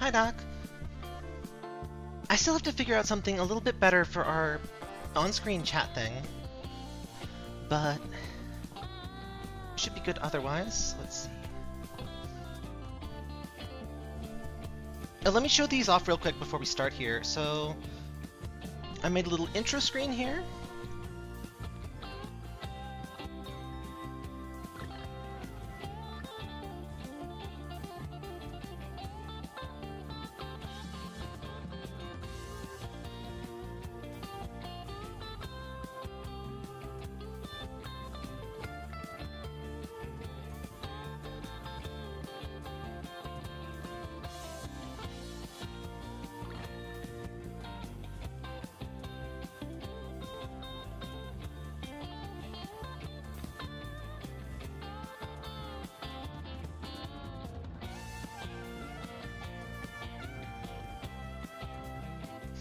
Hi, Doc. I still have to figure out something a little bit better for our on-screen chat thing, but should be good otherwise. Let's see. Let me show these off real quick before we start here. So I made a little intro screen here.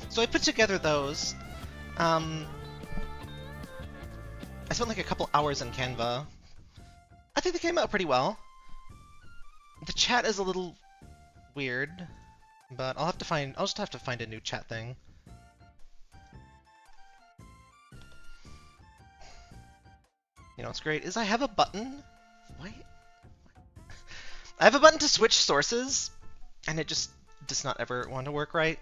So I put together those. I spent like a couple hours in Canva. I think they came out pretty well. The chat is a little weird, but I'll just have to find a new chat thing. You know what's great is I have a button. Why? I have a button to switch sources, and it just does not ever want to work right.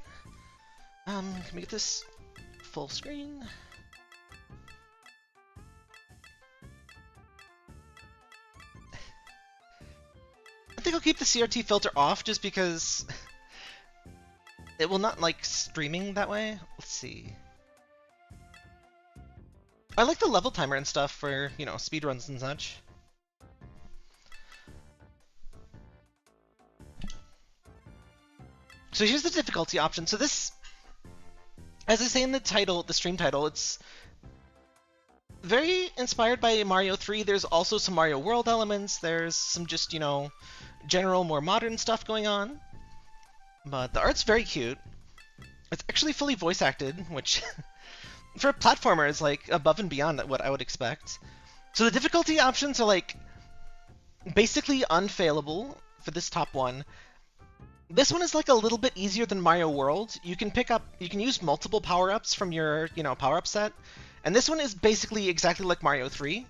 Can we get this full screen? I think I'll keep the CRT filter off just because it will not like streaming that way. Let's see. I like the level timer and stuff for, you know, speedruns and such. So here's the difficulty option. So this, as I say in the title, the stream title, it's very inspired by Mario 3. There's also some Mario World elements. There's some just, you know, general, more modern stuff going on. But the art's very cute. It's actually fully voice acted, which for a platformer is like above and beyond what I would expect. So the difficulty options are like basically unfailable for this top one. This one is like a little bit easier than Mario World. You can use multiple power-ups from your, you know, power-up set. And this one is basically exactly like Mario 3.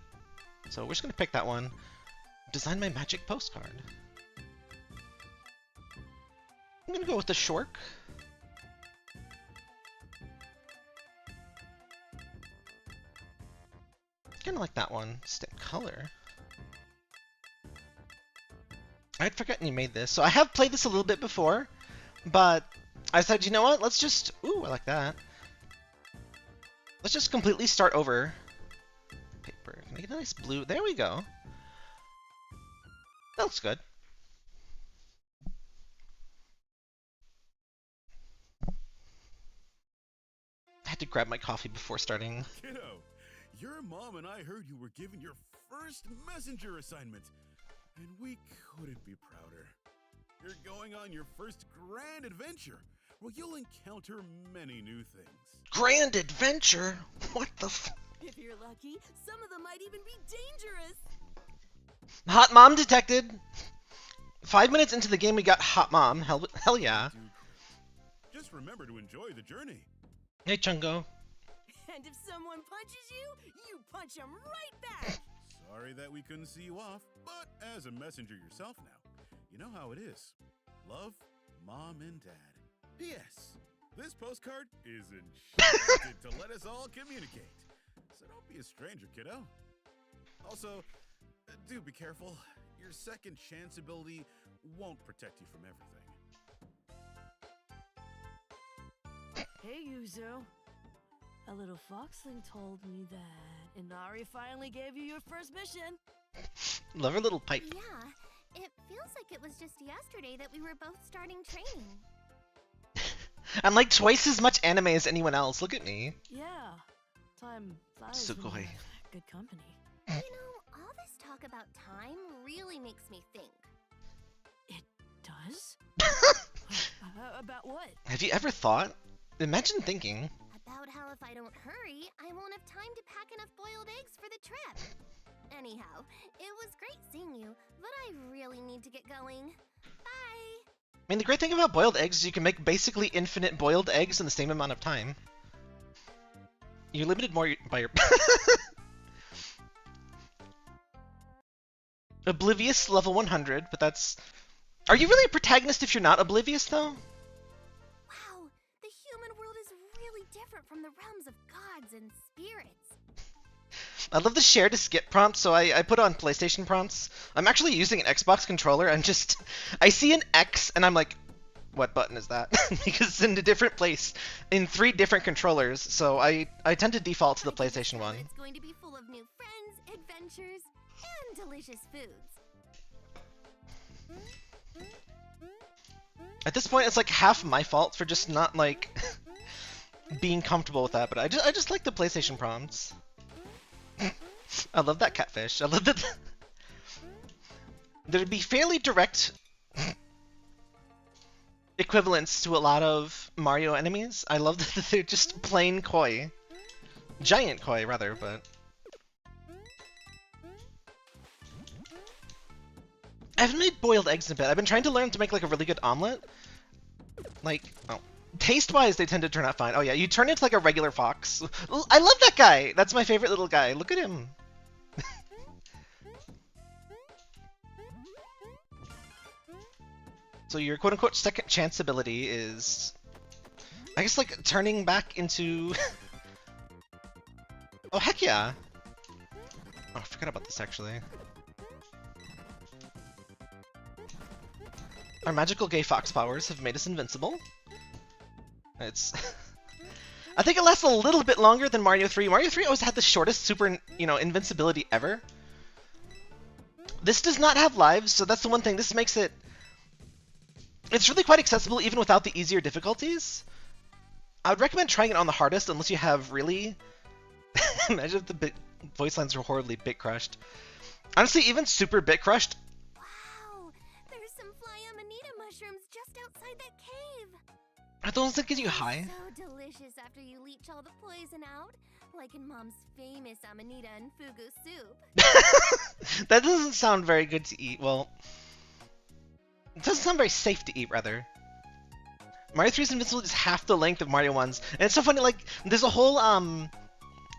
So we're just gonna pick that one. Design my magic postcard. I'm gonna go with the Shork. Kinda like that one. Stick color. I'd forgotten you made this. So I have played this a little bit before, but I said, you know what? Let's just... Ooh, I like that. Let's just completely start over. Paper. Can I get a nice blue? There we go. That looks good. I had to grab my coffee before starting. Kiddo, your mom and I heard you were given your first messenger assignment, and we couldn't be prouder. You're going on your first grand adventure, where you'll encounter many new things. Grand adventure? What the If you're lucky, some of them might even be dangerous. Hot mom detected! 5 minutes into the game we got hot mom. Hell yeah. Just remember to enjoy the journey. Hey, Chungo. And if someone punches you, you punch them right back. Sorry that we couldn't see you off, but as a messenger yourself now, you know how it is. Love, Mom and Dad. P.S. This postcard is enchanted to let us all communicate. So don't be a stranger, kiddo. Also, do be careful. Your second chance ability won't protect you from everything. Hey, Yuzu. A little foxling told me that Inari finally gave you your first mission. Love her little pipe. Yeah, it feels like it was just yesterday that we were both starting training. I'm like twice as much anime as anyone else. Look at me. Yeah, time flies. Sugoi. when good company. You know, all this talk about time really makes me think. It does? About what? Have you ever thought? Imagine thinking. About how if I don't hurry, I won't have time to pack enough boiled eggs for the trip. Anyhow, it was great seeing you, but I really need to get going. Bye! mean, the great thing about boiled eggs is you can make basically infinite boiled eggs in the same amount of time. You're limited more by your... Oblivious level 100, but that's... Are you really a protagonist if you're not oblivious, though? Wow, the human world is really different from the realms of gods and spirits. I love the share to skip prompt, so I put on PlayStation prompts. I'm actually using an Xbox controller, and just... I see an X, and I'm like, what button is that? Because it's in a different place, in 3 different controllers, so I tend to default to the PlayStation one. It's going to be full of new friends, adventures, and delicious foods. At this point, it's like half my fault for just not, like, being comfortable with that, but I just like the PlayStation prompts. I love that catfish. I love that... There'd be fairly direct equivalents to a lot of Mario enemies. I love that they're just plain koi. Giant koi, rather, but... I haven't made boiled eggs in a bit. I've been trying to learn to make like a really good omelet. Like, oh, taste-wise, they tend to turn out fine. Oh yeah, you turn into like a regular fox. I love that guy. That's my favorite little guy. Look at him. So your quote-unquote second chance ability is, I guess, like turning back into. Oh heck yeah! Oh, I forgot about this actually. Our magical gay fox powers have made us invincible. It's... I think it lasts a little bit longer than Mario 3. Mario 3 always had the shortest super, invincibility ever. This does not have lives, so that's the one thing. This makes it... It's really quite accessible even without the easier difficulties. I would recommend trying it on the hardest unless you have really... Imagine if the voice lines were horribly bit crushed. Honestly, even super bit crushed... Mushrooms just outside that cave. Are those that get you high? So delicious after you leach all the poison out, like in Mom's famous amanita and fugu soup. That doesn't sound very good to eat. Well, it doesn't sound very safe to eat, rather. Mario 3's invincibility is half the length of Mario 1's, and it's so funny. Like, there's a whole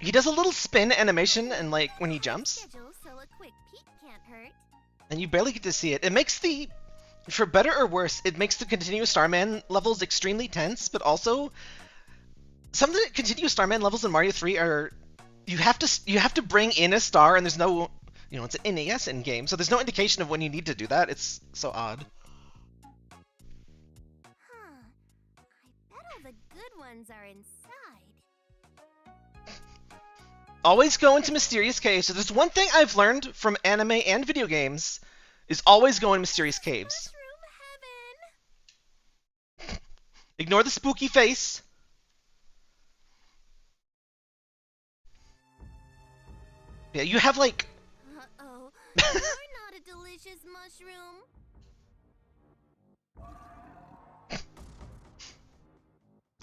he does a little spin animation, and like when he jumps, So a quick peek can't hurt. And you barely get to see it. It makes the... For better or worse, it makes the continuous Starman levels extremely tense, but also some of the continuous Starman levels in Mario 3 are you have to bring in a star, and there's no it's an NES in game, so there's no indication of when you need to do that. It's so odd. Huh. I bet all the good ones are inside. Always go into mysterious caves. So there's one thing I've learned from anime and video games is always go in mysterious caves. Ignore the spooky face. Yeah, you have like... Uh-oh. You're not a delicious mushroom.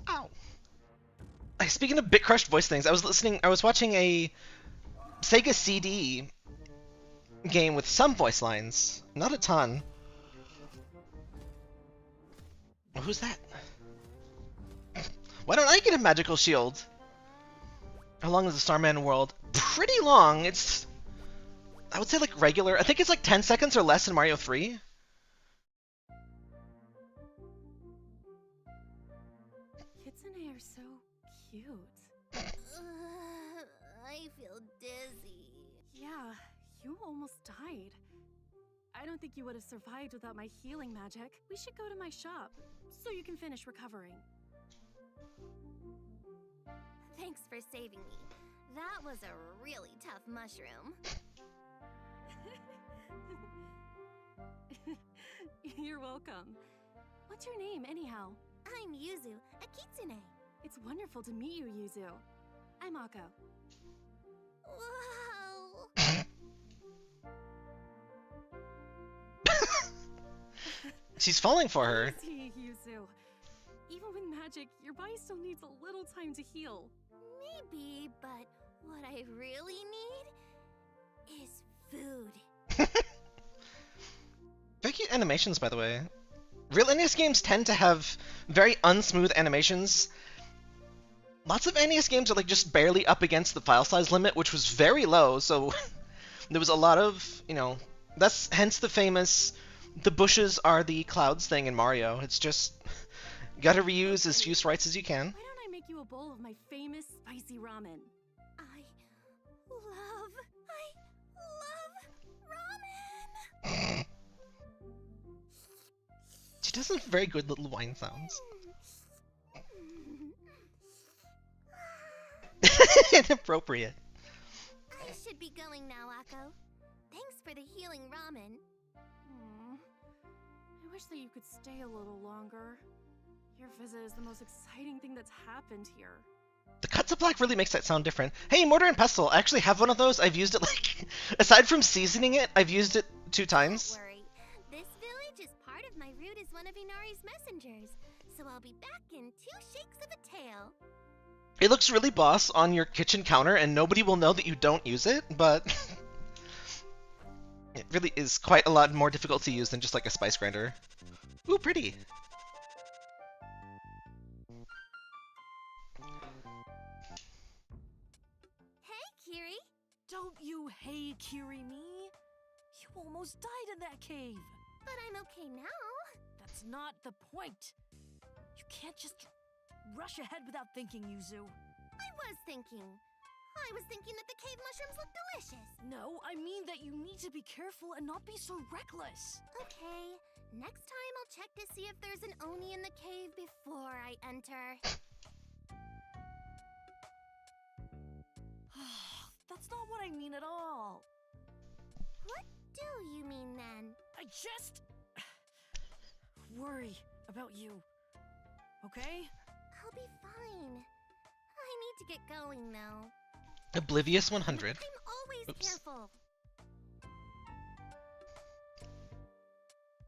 Ow. Speaking of bit crushed voice things, I was watching a Sega CD game with some voice lines. Not a ton. Oh, who's that? Why don't I get a magical shield? How long is the Starman world? Pretty long. It's... I would say like regular. I think it's like 10 seconds or less in Mario 3. Kitsune are so cute. I feel dizzy. Yeah, you almost died. I don't think you would have survived without my healing magic. We should go to my shop, so you can finish recovering. Thanks for saving me. That was a really tough mushroom. You're welcome. What's your name, anyhow? I'm Yuzu, a kitsune. It's wonderful to meet you, Yuzu. I'm Akko. Wow! She's falling for her. Easy, Yuzu. Even with magic, your body still needs a little time to heal. Maybe, but what I really need is food. Very cute animations, by the way. Real NES games tend to have very unsmooth animations. Lots of NES games are like just barely up against the file size limit, which was very low, so there was a lot of, that's hence the famous the bushes are the clouds thing in Mario. It's just gotta reuse as few sprites as you can. Why don't I make you a bowl of my famous spicy ramen? I love ramen. She does some very good little wine sounds. Inappropriate. I should be going now, Akko. Thanks for the healing ramen. I wish that you could stay a little longer. Your visit is the most exciting thing that's happened here. The cut to black really makes that sound different. Hey, Mortar and Pestle, I actually have one of those. I've used it like, aside from seasoning it, I've used it 2 times. Don't worry. This village is part of my route as one of Inari's messengers, so I'll be back in 2 shakes of a tail. It looks really boss on your kitchen counter, and nobody will know that you don't use it, but it really is quite a lot more difficult to use than just like a spice grinder. Ooh, pretty. Hey, Kiri. Don't you hey Kiri me? You almost died in that cave. But I'm okay now. That's not the point. You can't just rush ahead without thinking, Yuzu. I was thinking that the cave mushrooms look delicious. No, I mean that you need to be careful and not be so reckless. Okay, next time I'll check to see if there's an Oni in the cave before I enter. That's not what I mean at all. What do you mean then? I just worry about you. Okay? I'll be fine. I need to get going though. Oblivious 100. I'm always Oops. careful.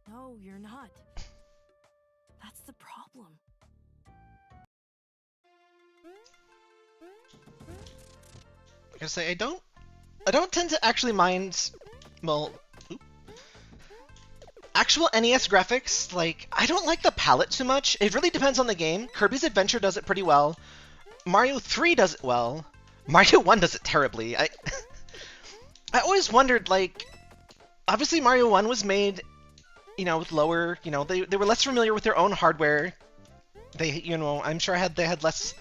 No, you're not. That's the problem. I gotta say, I don't tend to actually mind, well, actual NES graphics. Like, I don't like the palette too much. It really depends on the game. Kirby's Adventure does it pretty well. Mario 3 does it well. Mario 1 does it terribly. I always wondered, like, obviously Mario 1 was made, with lower, they were less familiar with their own hardware. They, I'm sure they had less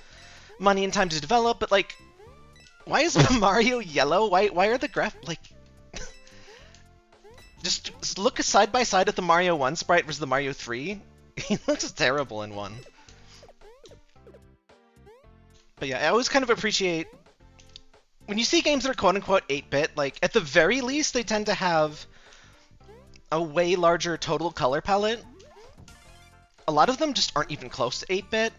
money and time to develop, but, like, why is Mario yellow? Why are the like... just look side by side at the Mario 1 sprite versus the Mario 3. He looks terrible in 1. But yeah, I always kind of appreciate... when you see games that are quote-unquote 8-bit, like, at the very least, they tend to have a way larger total color palette. A lot of them just aren't even close to 8-bit.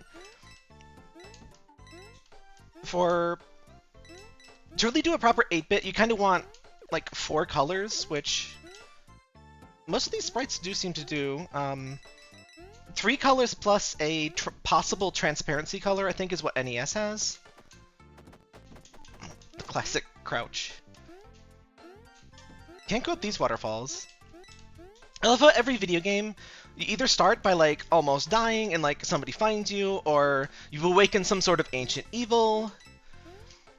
To really do a proper 8-bit, you kind of want, like, 4 colors, which most of these sprites do seem to do. 3 colors plus a possible transparency color, I think, is what NES has. The classic crouch. Can't go up these waterfalls. I love how every video game, you either start by, like, almost dying and, like, somebody finds you, or you've awakened some sort of ancient evil,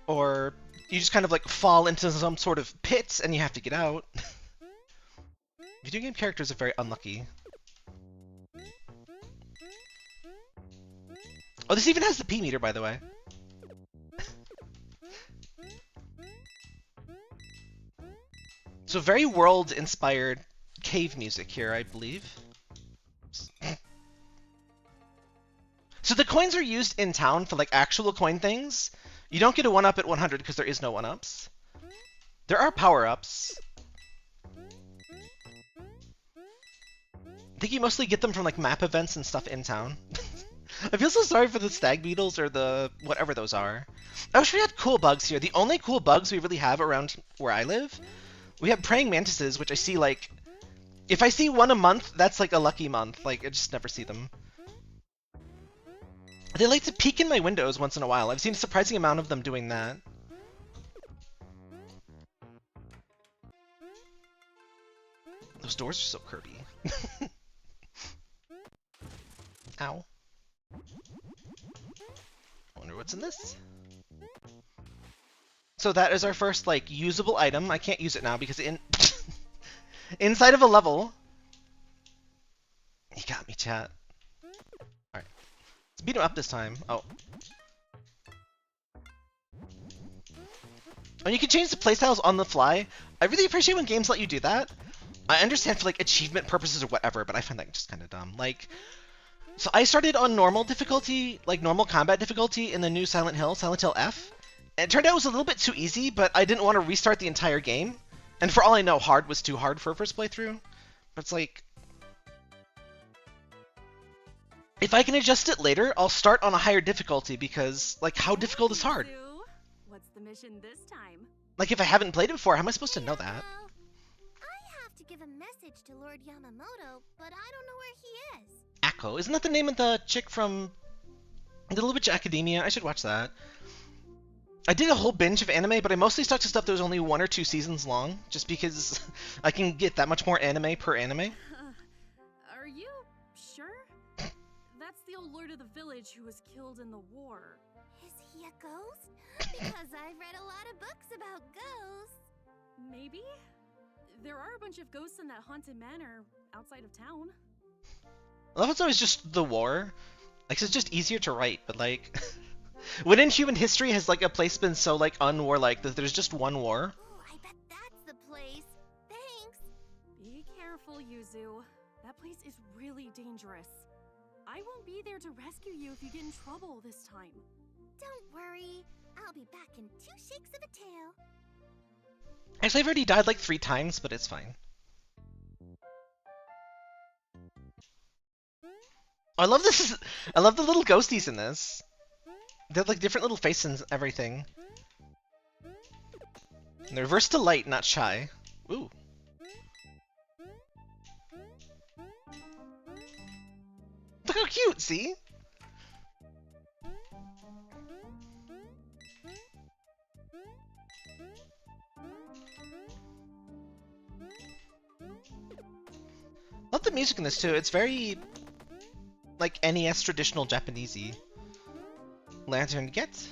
or you just kind of, like, fall into some sort of pit and you have to get out. Video game characters are very unlucky. Oh, this even has the P meter, by the way. So very world-inspired cave music here, I believe. So the coins are used in town for, like, actual coin things. You don't get a 1-up at 100 because there is no 1-ups. There are power-ups. I think you mostly get them from, like, map events and stuff in town. I feel so sorry for the stag beetles or the whatever those are. I wish we had cool bugs here. The only cool bugs we really have around where I live, we have praying mantises, which I see, like, if I see 1 a month, that's like a lucky month. Like, I just never see them. They like to peek in my windows once in a while. I've seen a surprising amount of them doing that. Those doors are so Kirby. Ow. Wonder what's in this. So that is our first, like, usable item. I can't use it now because inside of a level... He got me, chat. Alright. Let's beat him up this time. Oh. When you can change the playstyles on the fly, I really appreciate when games let you do that. I understand for, like, achievement purposes or whatever, but I find that just kind of dumb. Like, so I started on normal difficulty, like normal combat difficulty in the new Silent Hill F. And it turned out it was a little bit too easy, but I didn't want to restart the entire game. And for all I know, hard was too hard for a first playthrough. But it's like... If I can adjust it later, I'll start on a higher difficulty because, like, how difficult is hard? What's the mission this time? Like, if I haven't played it before, how am I supposed to know that? I have to give a message to Lord Yamamoto, but I don't know where he is. Akko. Isn't that the name of the chick from The Little Witch Academia? I should watch that. I did a whole binge of anime, but I mostly stuck to stuff that was only 1 or 2 seasons long, just because I can get that much more anime per anime. Are you sure? That's the old lord of the village who was killed in the war. Is he a ghost? Because I've read a lot of books about ghosts. Maybe? There are a bunch of ghosts in that haunted manor outside of town. I love it's always just the war. Like, it's just easier to write, but like... when in human history has, like, a place been so, like, unwarlike that there's just one war? Oh, I bet that's the place. Thanks. Be careful, Yuzu. That place is really dangerous. I won't be there to rescue you if you get in trouble this time. Don't worry. I'll be back in 2 shakes of a tail. Actually, I've already died, like, 3 times, but it's fine. I love this. I love the little ghosties in this. They have, like, different little faces and everything. And they're reversed to light, not shy. Ooh. Look how cute, see? Love the music in this too. It's very, like, NES traditional Japanesey. Lantern get.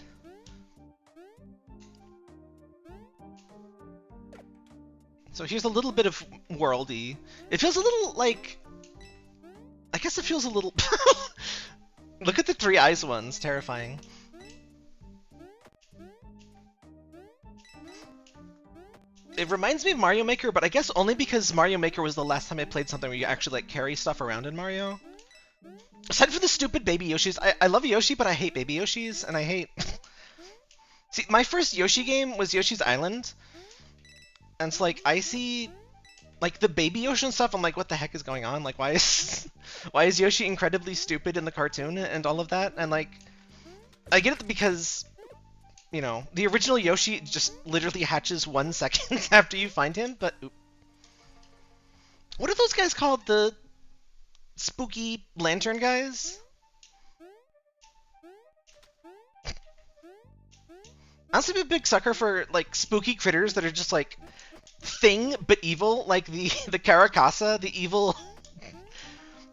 So here's a little bit of worldy. It feels a little like... I guess it feels a little... Look at the 3 eyes ones. Terrifying. It reminds me of Mario Maker, but I guess only because Mario Maker was the last time I played something where you actually, like, carry stuff around in Mario. Aside from the stupid baby Yoshis, I love Yoshi, but I hate baby Yoshis, and I hate... See, my first Yoshi game was Yoshi's Island, and it's like, I see, like, the baby Yoshi and stuff, I'm like, what the heck is going on? Like, why is Yoshi incredibly stupid in the cartoon and all of that? And, like, I get it because, you know, the original Yoshi just literally hatches 1 second after you find him, but... What are those guys called? The... spooky lantern guys? Honestly, I'm a big sucker for, like, spooky critters that are just, like, thing but evil, like the Caracasa, the evil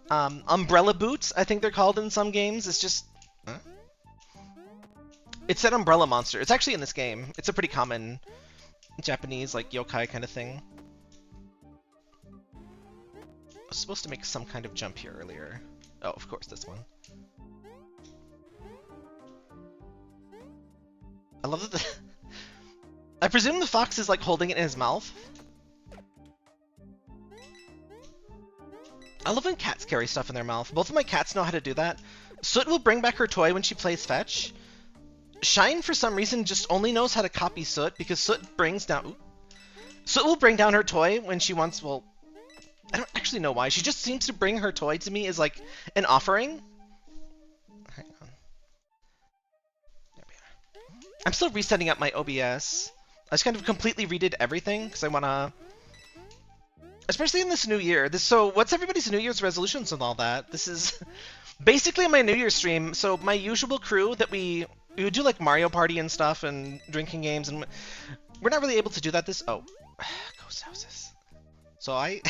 umbrella boots, I think they're called in some games. It's just... Huh? It's an umbrella monster. It's actually in this game. It's a pretty common Japanese, like, yokai kind of thing. I was supposed to make some kind of jump here earlier. Oh, of course, this one. I love that the... I presume the fox is, like, holding it in his mouth. I love when cats carry stuff in their mouth. Both of my cats know how to do that. Soot will bring back her toy when she plays fetch. Shine, for some reason, just only knows how to copy Soot, because Soot brings down... Ooh. Soot will bring down her toy when she wants... Well, I don't actually know why. She just seems to bring her toy to me as, like, an offering. Hang on. There we are. I'm still resetting up my OBS. I just kind of completely redid everything, because I want to... Especially in this new year. So, what's everybody's New Year's resolutions and all that? This is basically my New Year's stream. So, my usual crew that we would do, like, Mario Party and stuff, and drinking games, and we're not really able to do that this... Oh, ghost houses. So I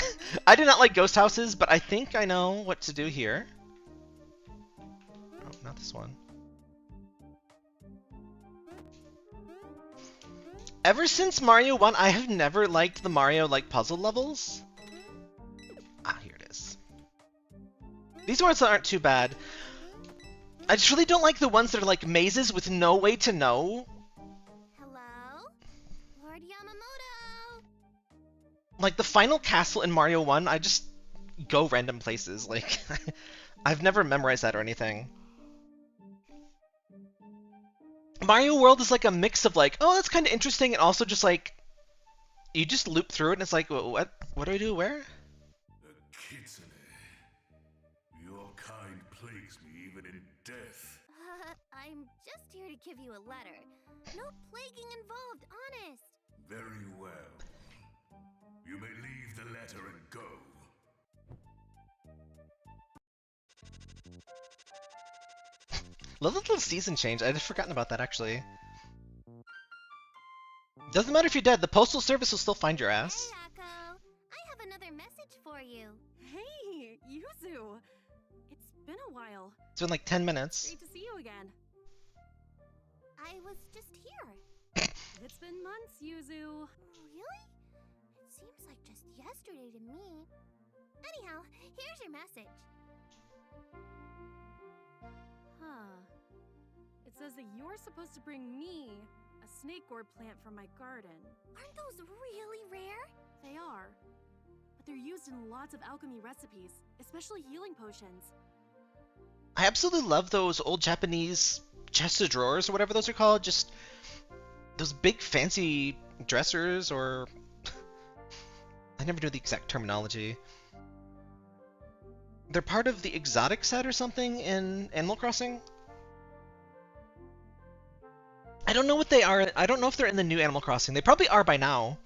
did not like ghost houses, but I think I know what to do here. not this one. Ever since Mario 1, I have never liked the Mario like puzzle levels. Ah, here it is. These ones aren't too bad. I just really don't like the ones that are like mazes with no way to know. Hello? Lord Yamamoto! Like the final castle in Mario 1, I just go random places. Like, I've never memorized that or anything. Mario World is like a mix of like, oh, that's kind of interesting, and also just like, you just loop through it and it's like, what do I do, where? Kitsune, your kind plagues me even in death. I'm just here to give you a letter. No plaguing involved, honest. Very well. You may leave the letter and go. Love the little season change. I'd forgotten about that, actually. Doesn't matter if you're dead. The postal service will still find your ass. Hey, Akko. I have another message for you. Hey, Yuzu. It's been a while. It's been like 10 minutes. Great to see you again. I was just here. It's been months, Yuzu. Really? It seems like just yesterday to me. Anyhow, here's your message. Huh. It says that you're supposed to bring me a snake gourd plant from my garden. Aren't those really rare? They are. But they're used in lots of alchemy recipes, especially healing potions. I absolutely love those old Japanese chests of drawers or whatever those are called. Just those big fancy dressers, or I never know the exact terminology. They're part of the exotic set or something in Animal Crossing. I don't know what they are. I don't know if they're in the new Animal Crossing. They probably are by now.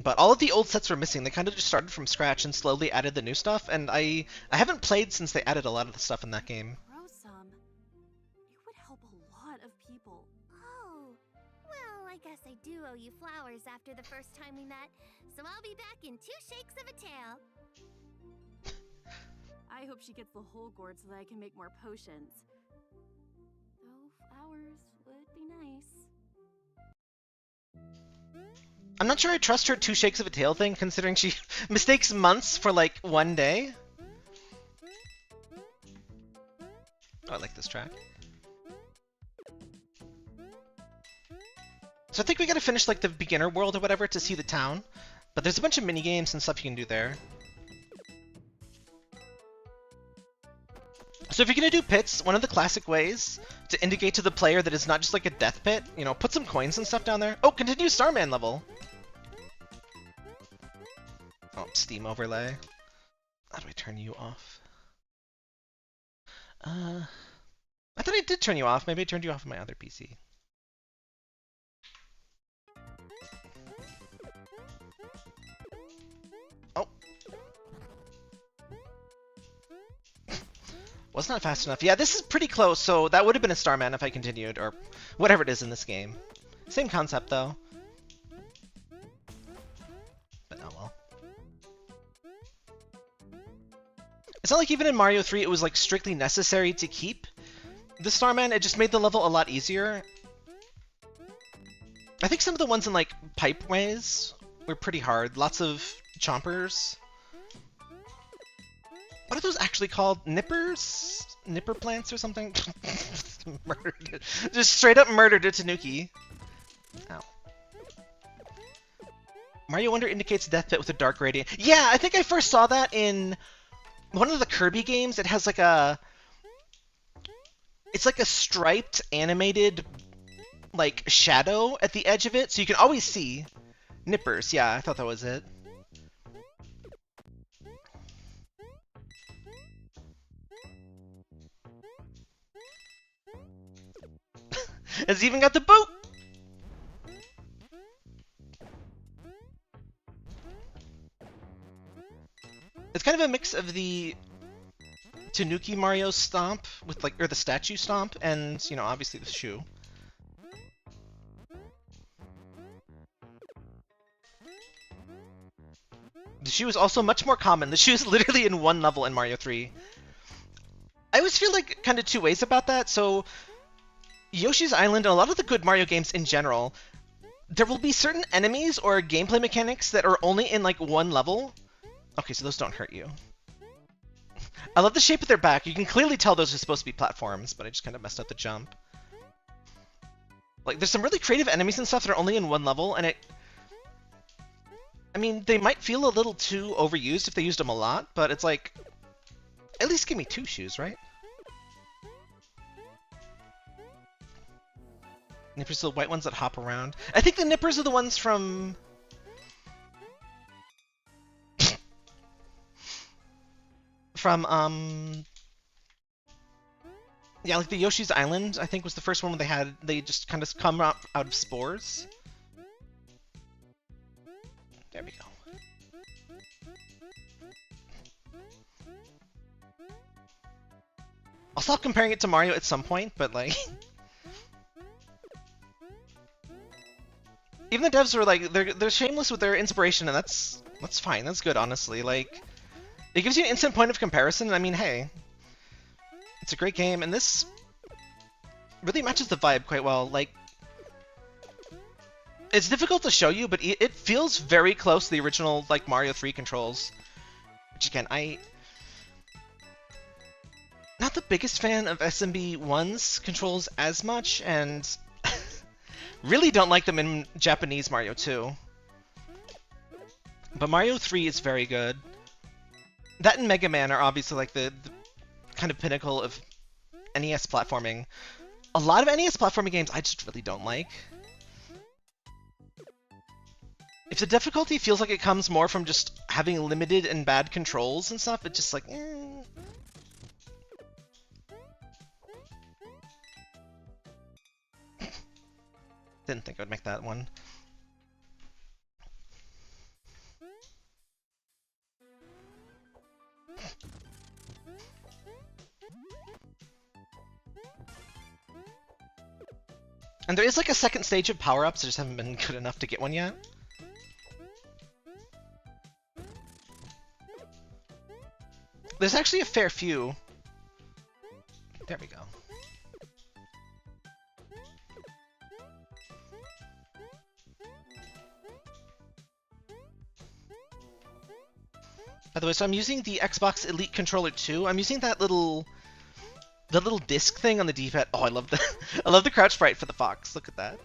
But all of the old sets were missing. They kind of just started from scratch and slowly added the new stuff. And I haven't played since they added a lot of the stuff in that game. Grow some. It would help a lot of people. Oh. Well, I guess I do owe you flowers after the first time we met. So I'll be back in 2 shakes of a tail. I hope she gets the whole gourd so that I can make more potions. Though flowers would be nice. I'm not sure I trust her 2 shakes of a tail thing, considering she mistakes months for like 1 day. Oh, I like this track. So I think we gotta finish like the beginner world or whatever to see the town. But there's a bunch of mini games and stuff you can do there. So if you're gonna do pits, one of the classic ways to indicate to the player that it's not just like a death pit, you know, put some coins and stuff down there. Oh, continue Starman level. Oh, Steam overlay. How do I turn you off? I thought I did turn you off. Maybe I turned you off on my other PC. Oh. Was not fast enough. Yeah, this is pretty close, so that would have been a Starman if I continued, or whatever it is in this game. Same concept, though. But oh well. It's not like even in Mario 3 it was like strictly necessary to keep the Starman. It just made the level a lot easier. I think some of the ones in like Pipeways were pretty hard. Lots of chompers. What are those actually called? Nippers? Nipper plants or something? Murdered it. Just straight up murdered a Tanuki. Ow. Mario Wonder indicates death pit with a dark gradient. Yeah, I think I first saw that in one of the Kirby games. It has like a... It's like a striped, animated, like, shadow at the edge of it, so you can always see nippers. Yeah, I thought that was it. It's even got the boot! It's kind of a mix of the Tanuki Mario stomp with like, or the statue stomp, and, you know, obviously the shoe. The shoe is also much more common. The shoe is literally in one level in Mario 3. I always feel like kind of two ways about that. So Yoshi's Island and a lot of the good Mario games in general, there will be certain enemies or gameplay mechanics that are only in like one level. Okay, so those don't hurt you. I love the shape of their back. You can clearly tell those are supposed to be platforms, but I just kind of messed up the jump. Like, there's some really creative enemies and stuff that are only in one level, and I mean, they might feel a little too overused if they used them a lot, but it's like, at least give me 2 shoes, right? Nippers are the white ones that hop around. I think the nippers are the ones from... Yeah, like the Yoshi's Island, I think was the first one where they just kind of come out of spores. There we go. I'll stop comparing it to Mario at some point, but like... Even the devs were like, they're shameless with their inspiration, and that's fine, that's good, honestly. Like, it gives you an instant point of comparison, and I mean, hey, it's a great game, and this really matches the vibe quite well. Like, it's difficult to show you, but it feels very close to the original, like, Mario 3 controls. Which, again, not the biggest fan of SMB1's controls as much, and really don't like them in Japanese Mario 2. But Mario 3 is very good. That and Mega Man are obviously like the kind of pinnacle of NES platforming. A lot of NES platforming games I just really don't like. If the difficulty feels like it comes more from just having limited and bad controls and stuff, it's just like, Didn't think I would make that one. And there is like a second stage of power-ups, I just haven't been good enough to get one yet. There's actually a fair few. There we go. By the way, so I'm using the Xbox Elite Controller 2. I'm using that the little disc thing on the D-pad. Oh, I love the crouch sprite for the fox. Look at that.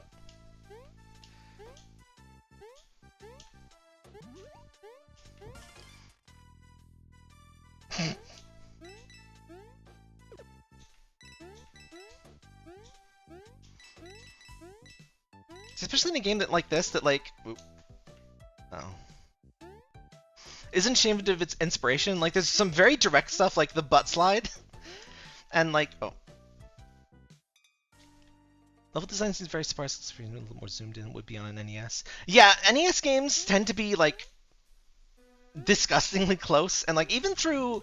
Especially in a game that like this, that like, isn't ashamed of its inspiration. Like, there's some very direct stuff, like the butt slide, and like, level design seems very sparse. It's a little more zoomed in than it would be on an NES. Yeah, NES games tend to be like disgustingly close, and like even through,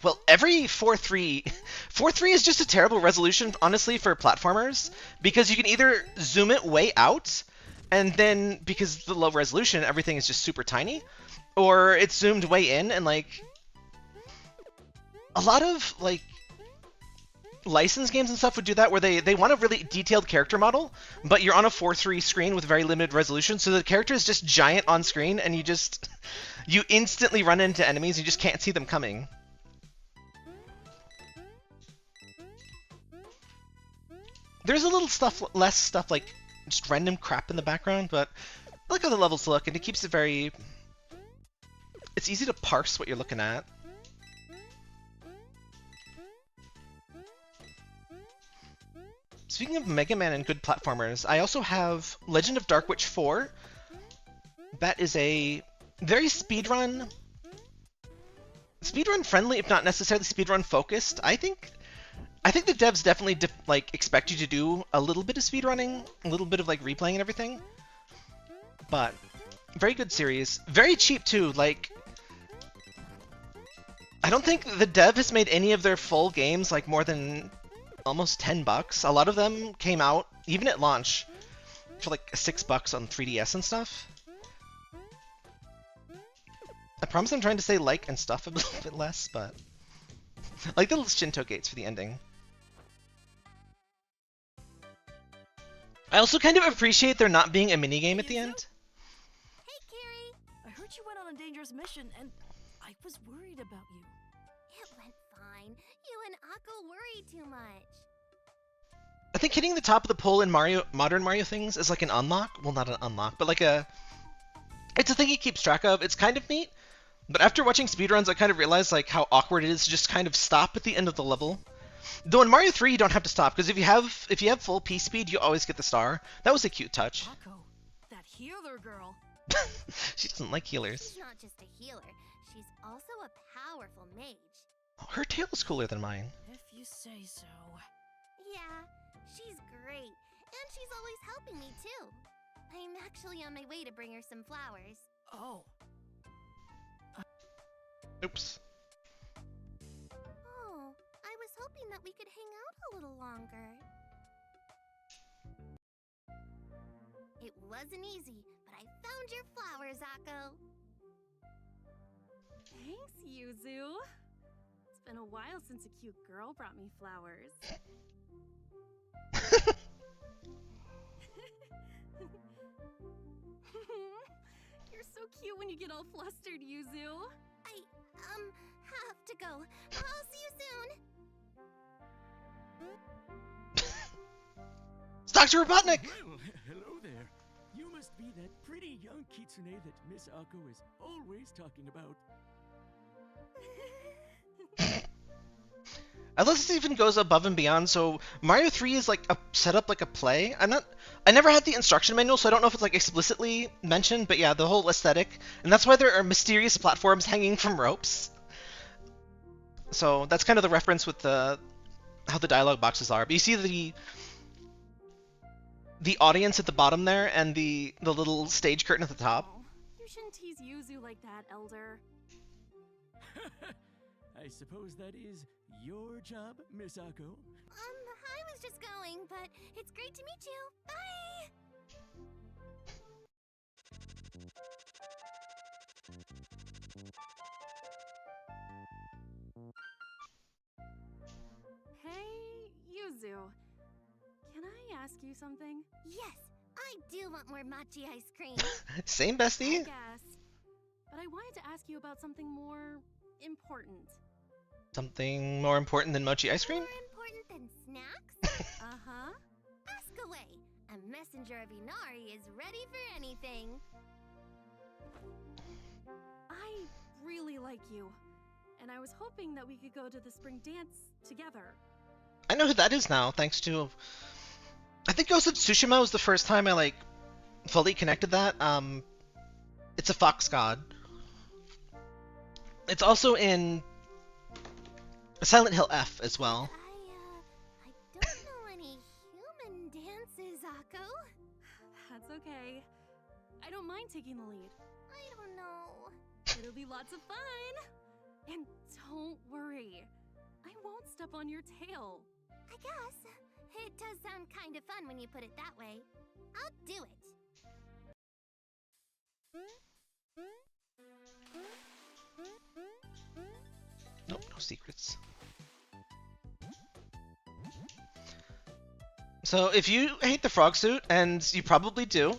well, every 4.3 is just a terrible resolution, honestly, for platformers, because you can either zoom it way out, and then because of the low resolution, everything is just super tiny. Or it's zoomed way in, and like a lot of like licensed games and stuff would do that, where they want a really detailed character model, but you're on a 4.3 screen with very limited resolution, so the character is just giant on screen, and you instantly run into enemies, you just can't see them coming. There's a little less stuff like just random crap in the background, but I like how the levels look, and it keeps it very... It's easy to parse what you're looking at. Speaking of Mega Man and good platformers, I also have Legend of Dark Witch 4. That is a very speedrun friendly, if not necessarily speedrun focused. I think the devs definitely like expect you to do a little bit of speedrunning, a little bit of like replaying and everything. But very good series, very cheap too. Like, I don't think the dev has made any of their full games like more than almost $10. A lot of them came out, even at launch, for like $6 on 3DS and stuff. I promise I'm trying to say like and stuff a little bit less, but I like the little Shinto gates for the ending. I also kind of appreciate there not being a minigame at the end. Hey, Carrie. I heard you went on a dangerous mission, and I was worried about you. It went fine. You and Akko worry too much. I think hitting the top of the pole in modern Mario things is like an unlock. Well, not an unlock, but like it's a thing he keeps track of. It's kind of neat. But after watching speedruns, I kind of realized like how awkward it is to just kind of stop at the end of the level. Though in Mario 3 you don't have to stop, because if you have full P speed, you always get the star. That was a cute touch. Akko, that healer girl. She doesn't like healers. She's not just a healer. She's also a powerful mage. Oh, her tail is cooler than mine. If you say so. Yeah, she's great. And she's always helping me too. I'm actually on my way to bring her some flowers. Oh. Oops. Oh, I was hoping that we could hang out a little longer. It wasn't easy, but I found your flowers, Akko. Thanks, Yuzu. It's been a while since a cute girl brought me flowers. You're so cute when you get all flustered, Yuzu. I, have to go. I'll see you soon. It's Dr. Robotnik! Well, hello there. You must be that pretty young kitsune that Miss Akko is always talking about. Unless it even goes above and beyond, so Mario 3 is like set up like a play. I never had the instruction manual, so I don't know if it's like explicitly mentioned, but yeah, the whole aesthetic. And that's why there are mysterious platforms hanging from ropes. So that's kind of the reference with how the dialogue boxes are. But you see the audience at the bottom there and the little stage curtain at the top. Oh, you shouldn't tease Yuzu like that, Elder. I suppose that is your job, Miss Akko. I was just going, but it's great to meet you. Bye! Hey, Yuzu. Can I ask you something? Yes, I do want more mochi ice cream. Same, I bestie. guess. But I wanted to ask you about something more important. Something more important than mochi ice cream? More important than snacks? Uh-huh. Ask away. A messenger of Inari is ready for anything. I really like you. And I was hoping that we could go to the spring dance together. I know who that is now, thanks to... I think Ghost of Tsushima was the first time I, like, fully connected that. It's a fox god. It's also in Silent Hill F as well. I don't know any human dances, Akko. That's okay. I don't mind taking the lead. I don't know. It'll be lots of fun. And don't worry. I won't step on your tail. I guess. It does sound kind of fun when you put it that way. I'll do it. Nope, no secrets. So if you hate the frog suit, and you probably do,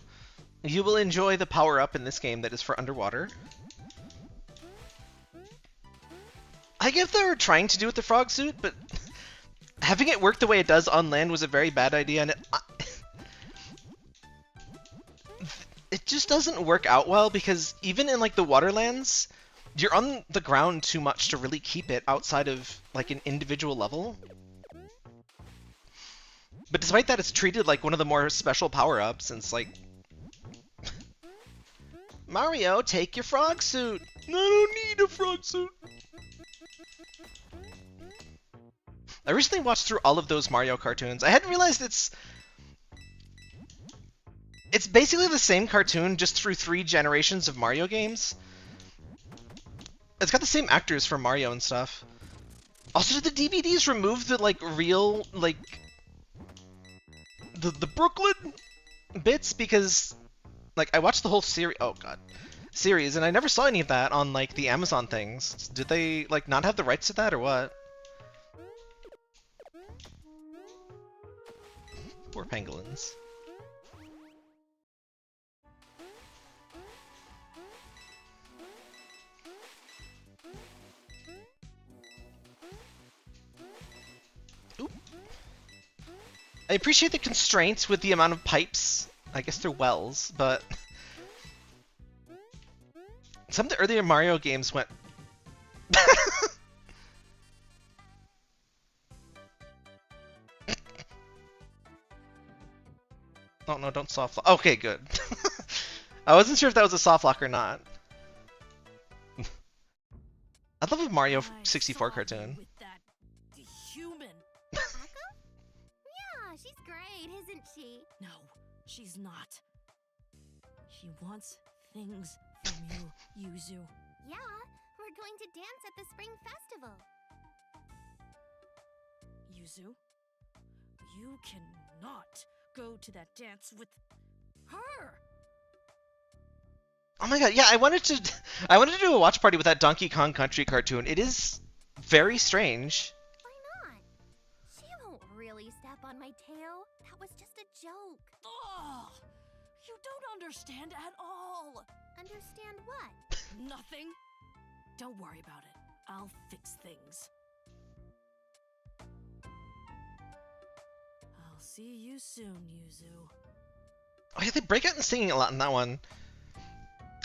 you will enjoy the power-up in this game that is for underwater. I get they were trying to do with the frog suit, but having it work the way it does on land was a very bad idea, and it just doesn't work out well, because even in like the waterlands, you're on the ground too much to really keep it outside of like an individual level. But despite that, it's treated like one of the more special power-ups, and it's like, Mario, take your frog suit! I don't need a frog suit! I recently watched through all of those Mario cartoons. I hadn't realized it's basically the same cartoon, just through 3 generations of Mario games. It's got the same actors for Mario and stuff. Also, did the DVDs remove the, like, real, like, the Brooklyn bits? Because, like, I watched the whole series, and I never saw any of that on, like, the Amazon things. Did they, like, not have the rights to that, or what? Poor pangolins. Oop. I appreciate the constraints with the amount of pipes. I guess they're wells, but some of the earlier Mario games went. Oh no, don't soft lock. Okay, good. I wasn't sure if that was a soft lock or not. I love a Mario 64 cartoon. With that human. Akko? Yeah, she's great, isn't she? No, she's not. She wants things from you, Yuzu. Yeah, we're going to dance at the Spring Festival. Yuzu, you cannot go to that dance with her. Oh my god, yeah, I wanted to do a watch party with that Donkey Kong Country cartoon. It is very strange. Why not? She won't really step on my tail. That was just a joke. Oh, you don't understand at all. Understand what? Nothing. Don't worry about it. I'll fix things. I'll see you soon, Yuzu. Oh yeah, they break out in singing a lot in that one.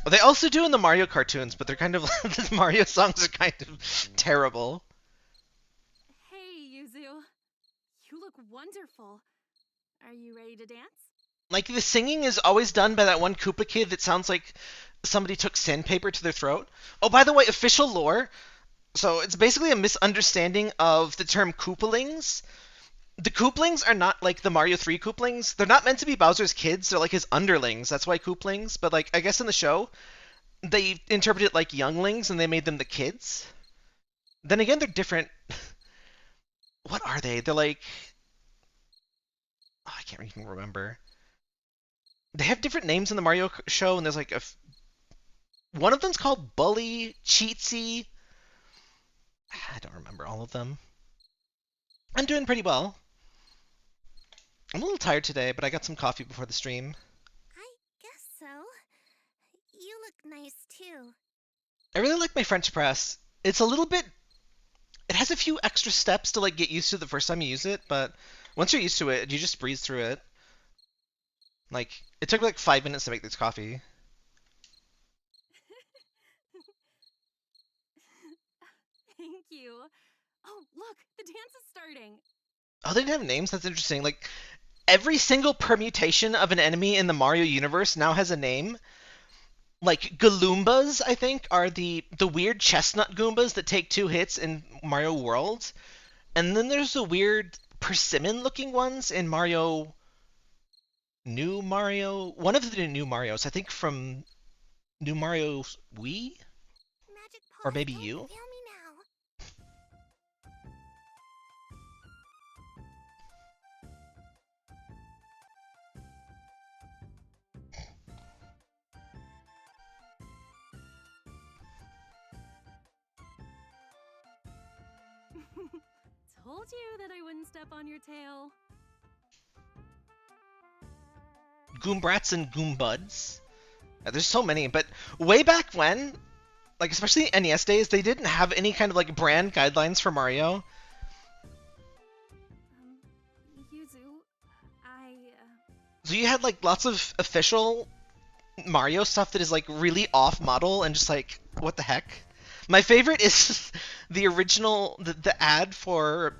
They also do in the Mario cartoons, but they're kind of the Mario songs are kind of terrible. Hey, Yuzu. You look wonderful. Are you ready to dance? Like, the singing is always done by that one Koopa kid that sounds like somebody took sandpaper to their throat. Oh, by the way, official lore. So it's basically a misunderstanding of the term Koopalings. The Koopalings are not like the Mario 3 Koopalings. They're not meant to be Bowser's kids. They're like his underlings. That's why Koopalings. But like, I guess in the show, they interpret it like younglings and they made them the kids. Then again, they're different. What are they? They're like... Oh, I can't even remember. They have different names in the Mario show, and there's like one of them's called Bully, Cheatsy. I don't remember all of them. I'm doing pretty well. I'm a little tired today, but I got some coffee before the stream. I guess so. You look nice too. I really like my French press. It's a little bit... It has a few extra steps to like get used to the first time you use it, but once you're used to it, you just breeze through it. Like, it took like 5 minutes to make this coffee. Thank you. Oh, look, the dance is starting. Oh, they didn't have names? That's interesting. Like, every single permutation of an enemy in the Mario universe now has a name. Like, Galoombas, I think, are the weird chestnut Goombas that take 2 hits in Mario World. And then there's the weird persimmon-looking ones in Mario... New Mario? One of the new Marios, I think from New Mario Wii? Magic paws, Or maybe don't you? fail me now. Told you that I wouldn't step on your tail. Goombrats and Goombuds. There's so many, but way back when, like especially NES days, they didn't have any kind of like brand guidelines for Mario. Yuzu, So you had like lots of official Mario stuff that is like really off-model and just like, what the heck? My favorite is the original, the ad for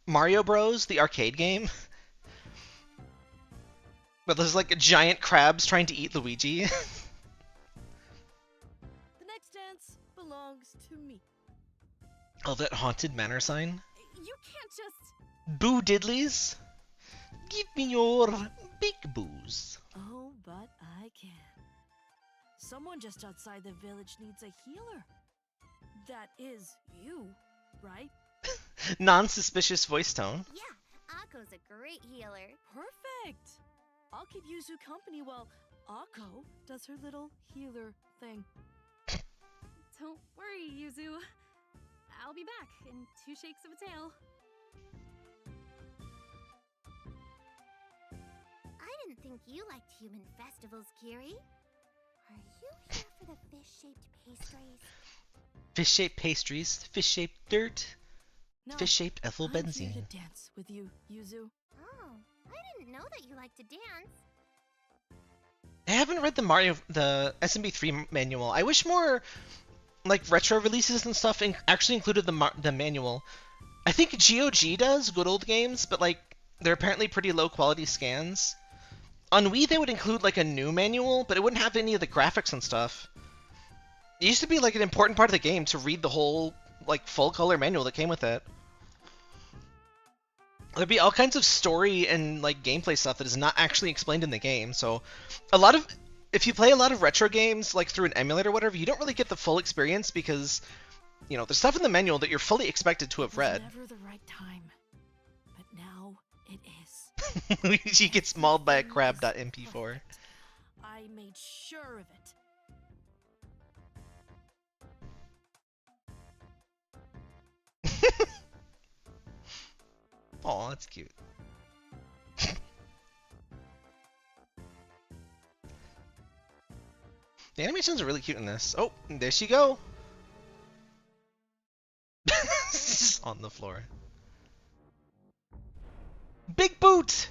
Mario Bros, the arcade game. But there's like giant crabs trying to eat Luigi. The next dance belongs to me. Oh, that haunted manor sign. you can't just... Boo diddlies. Give me your big boos. Oh, but I can. Someone just outside the village needs a healer. That is you, right? Non-suspicious voice tone. Yeah, Akko's a great healer. Perfect! I'll keep Yuzu company while Akko does her little healer thing. Don't worry, Yuzu. I'll be back in 2 shakes of a tail. didn't think you liked human festivals, Kiri. Are you here for the fish-shaped pastries? Fish-shaped pastries, fish-shaped dirt, No, fish-shaped ethyl I'm here benzene. to dance with you, Yuzu. Oh, I didn't know that you like to dance. I haven't read the SMB3 manual. I wish more like retro releases and stuff actually included the manual. I think GOG does, Good Old Games, but like they're apparently pretty low quality scans. On Wii they would include like a new manual, but it wouldn't have any of the graphics and stuff. It used to be like an important part of the game to read the whole like full color manual that came with it. There'd be all kinds of story and like gameplay stuff that is not actually explained in the game. So if you play a lot of retro games like through an emulator or whatever, you don't really get the full experience because, you know, there's stuff in the manual that you're fully expected to have read. Never the right time, but now it is. She gets mauled by a crab.mp4. I made sure of it. Aw, that's cute. The animations are really cute in this. Oh, there she go. Just on the floor. Big boot!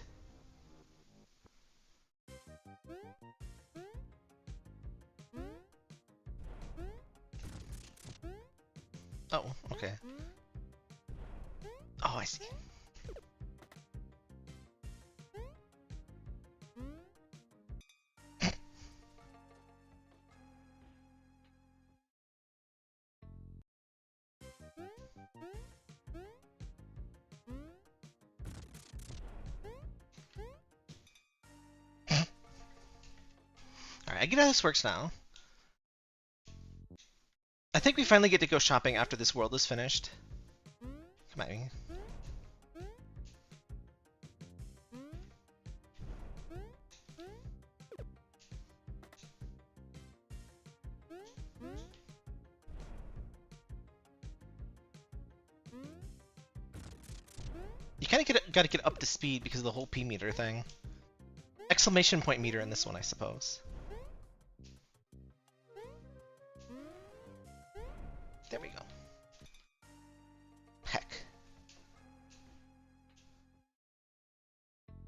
Oh, okay. Oh, I see. Alright, I get how this works now. I think we finally get to go shopping after this world is finished. Come at me. You kind of gotta get up to speed because of the whole P meter thing. Exclamation point meter in this one, I suppose. There we go. Heck.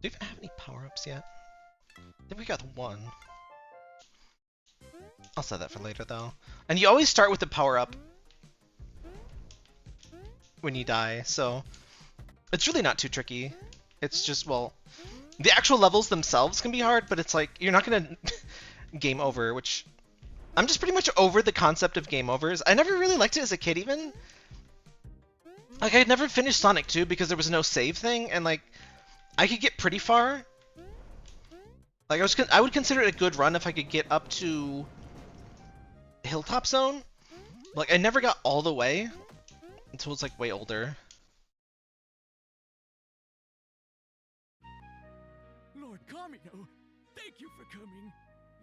Do we have any power-ups yet? I think we got one. I'll set that for later, though. And you always start with the power-up when you die, so it's really not too tricky. It's just, well, the actual levels themselves can be hard, but it's like, you're not gonna game over, which I'm just pretty much over the concept of game overs. I never really liked it as a kid, even. Like, I'd never finished Sonic 2 because there was no save thing, and like, I could get pretty far. Like, I would consider it a good run if I could get up to Hilltop Zone. Like, I never got all the way until I was like way older. Lord Kamino, thank you for coming.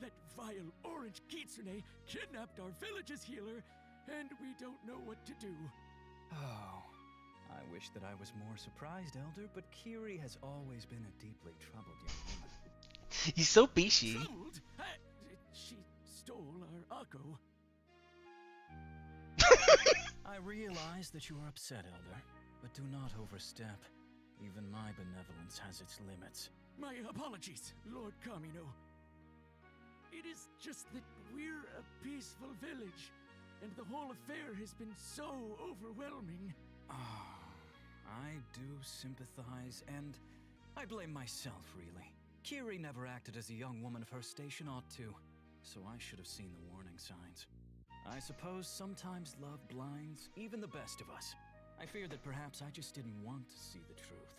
That vile orange kitsune kidnapped our village's healer, and we don't know what to do. Oh, I wish that I was more surprised, Elder, but Kiri has always been a deeply troubled young woman. He's so bishy. Troubled? She stole our Akko. I realize that you are upset, Elder, but do not overstep. Even my benevolence has its limits. My apologies, Lord Kamino. It is just that we're a peaceful village, and the whole affair has been so overwhelming. Ah, I do sympathize, and I blame myself, really. Kiri never acted as a young woman of her station ought to, so I should have seen the warning signs. I suppose sometimes love blinds even the best of us. I fear that perhaps I just didn't want to see the truth.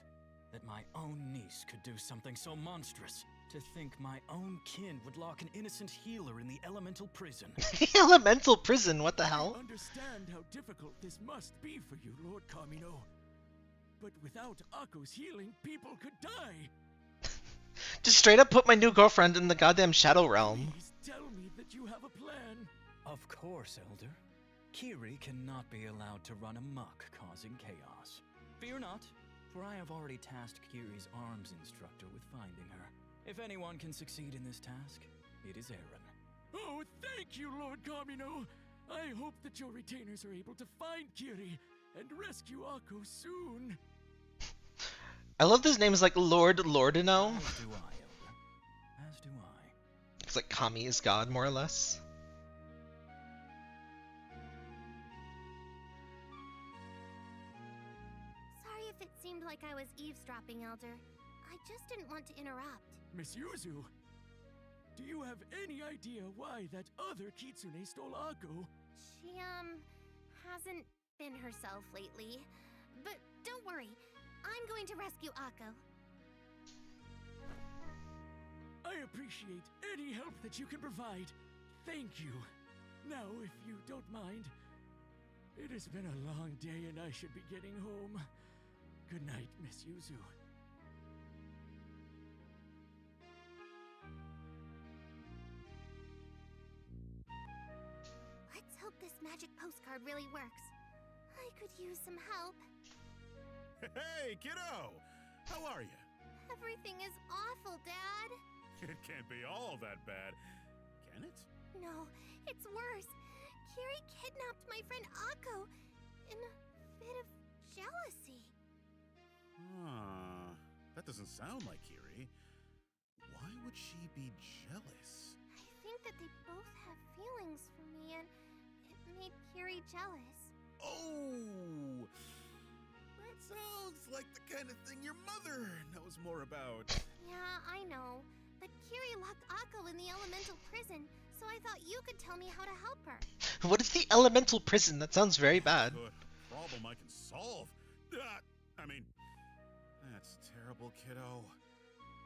That my own niece could do something so monstrous. To think my own kin would lock an innocent healer in the elemental prison. Elemental prison, what the hell? I understand how difficult this must be for you, Lord Kamino. But without Akko's healing, people could die. Just straight up put my new girlfriend in the goddamn Shadow Realm. Please tell me that you have a plan. Of course, Elder. Kiri cannot be allowed to run amok, causing chaos. Fear not, for I have already tasked Kiri's arms instructor with finding her. If anyone can succeed in this task, it is Aaron. Oh, thank you, Lord Kamino. I hope that your retainers are able to find Kiri and rescue Akko soon. I love this name is like Lord Lordino. As do I, Elder. As do I. It's like Kami is God, more or less. Sorry if it seemed like I was eavesdropping, Elder. I just didn't want to interrupt. Miss Yuzu, do you have any idea why that other Kitsune stole Akko? She, hasn't been herself lately. But don't worry, I'm going to rescue Akko. I appreciate any help that you can provide. Thank you. Now, if you don't mind, it has been a long day and I should be getting home. Good night, Miss Yuzu. Let's hope this magic postcard really works. I could use some help. Hey, kiddo! How are you? Everything is awful, Dad. It can't be all that bad, can it? No, it's worse. Kiri kidnapped my friend Akko in a fit of jealousy. That doesn't sound like Kiri. Why would she be jealous? I think that they both have feelings for me and it made Kiri jealous. Oh! That sounds like the kind of thing your mother knows more about. Yeah, I know. But Kiri locked Akko in the elemental prison, so I thought you could tell me how to help her. What is the elemental prison? That sounds very bad. Good problem I can solve. I mean, that's terrible, kiddo.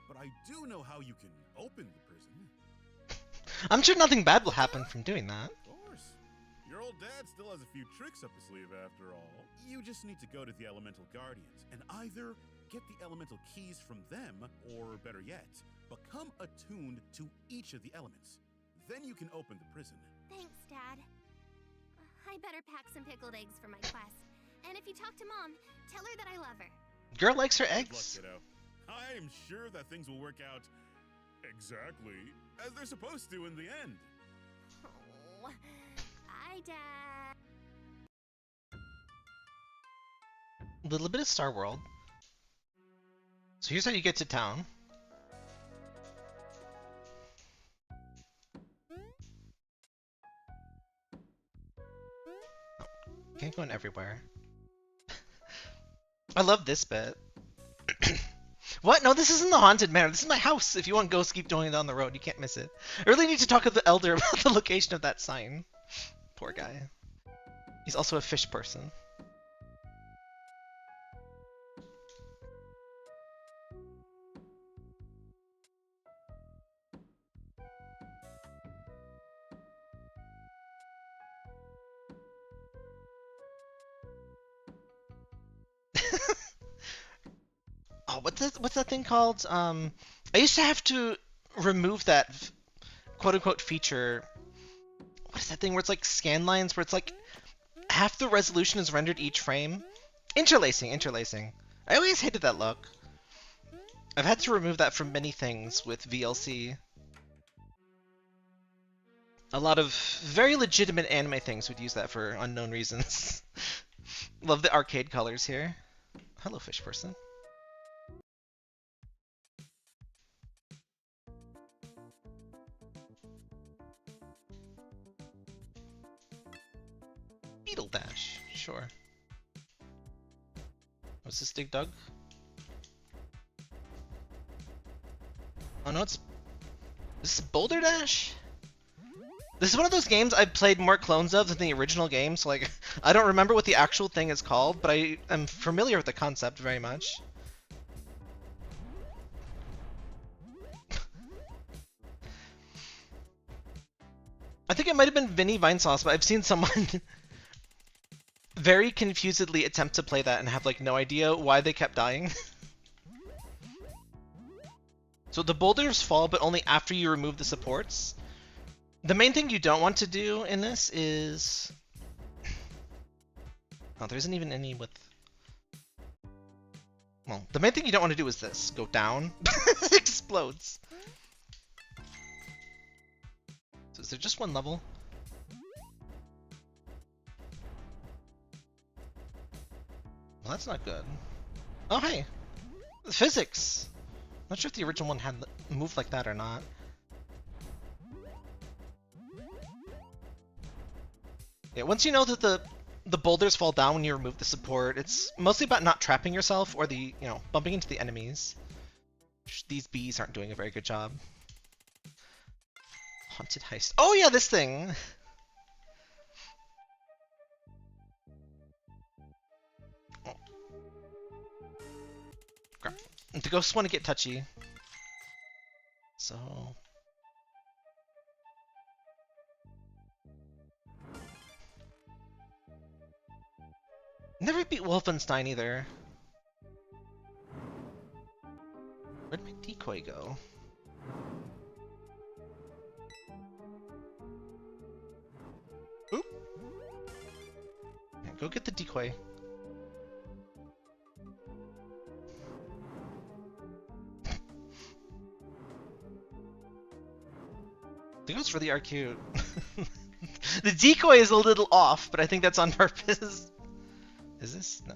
But I do know how you can open the prison. I'm sure nothing bad will happen from doing that. Of course. Your old dad still has a few tricks up his sleeve after all. You just need to go to the Elemental Guardians and either get the elemental keys from them, or better yet, become attuned to each of the elements. Then you can open the prison. Thanks, Dad. I better pack some pickled eggs for my quest. And if you talk to Mom, tell her that I love her. Girl likes her Good luck, eggs. kiddo. I'm sure that things will work out exactly as they're supposed to in the end. Oh, bye, Dad. A little bit of Star World. So here's how you get to town. Can't go in everywhere. I love this bit. What? No, this isn't the Haunted Manor. This is my house. If you want ghosts, keep going down the road. You can't miss it. I really need to talk to the Elder about the location of that sign. Poor guy. He's also a fish person. Oh, what's that thing called? I used to have to remove that quote-unquote feature. What is that thing where it's like scan lines, where it's like half the resolution is rendered each frame? Interlacing. I always hated that look. I've had to remove that from many things with VLC. A lot of very legitimate anime things would use that for unknown reasons. Love the arcade colors here. Hello, fish person. Beetle Dash, sure. What's this, Dig Dug? Oh no, this is Boulder Dash? This is one of those games I've played more clones of than the original game, so like, I don't remember what the actual thing is called, but I am familiar with the concept very much. I think it might have been Vinny Vinesauce, but I've seen someone very confusedly attempt to play that and have like no idea why they kept dying. So the boulders fall, but only after you remove the supports. The main thing you don't want to do in this is... Oh, there isn't even any with... Well, the main thing you don't want to do is this. Go down. It explodes. Is there just one level? Well, that's not good. Oh, hey! Physics! Not sure if the original one had moved like that or not. Yeah, once you know that the boulders fall down when you remove the support, it's mostly about not trapping yourself or bumping into the enemies. These bees aren't doing a very good job. Haunted heist. Oh yeah, this thing! Oh. Crap. The ghosts want to get touchy. So... Never beat Wolfenstein either. Where'd my decoy go? Oop! Yeah, go get the decoy. The ghosts really are cute. The decoy is a little off, but I think that's on purpose. Is this? No.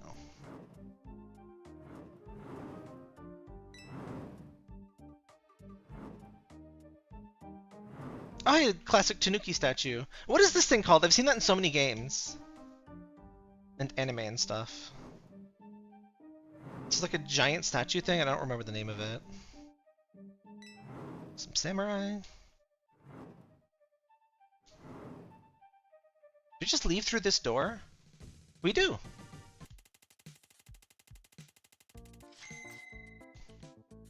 Oh, yeah, classic Tanuki statue. What is this thing called? I've seen that in so many games. And anime and stuff. It's like a giant statue thing. I don't remember the name of it. Some samurai. Did we just leave through this door? We do.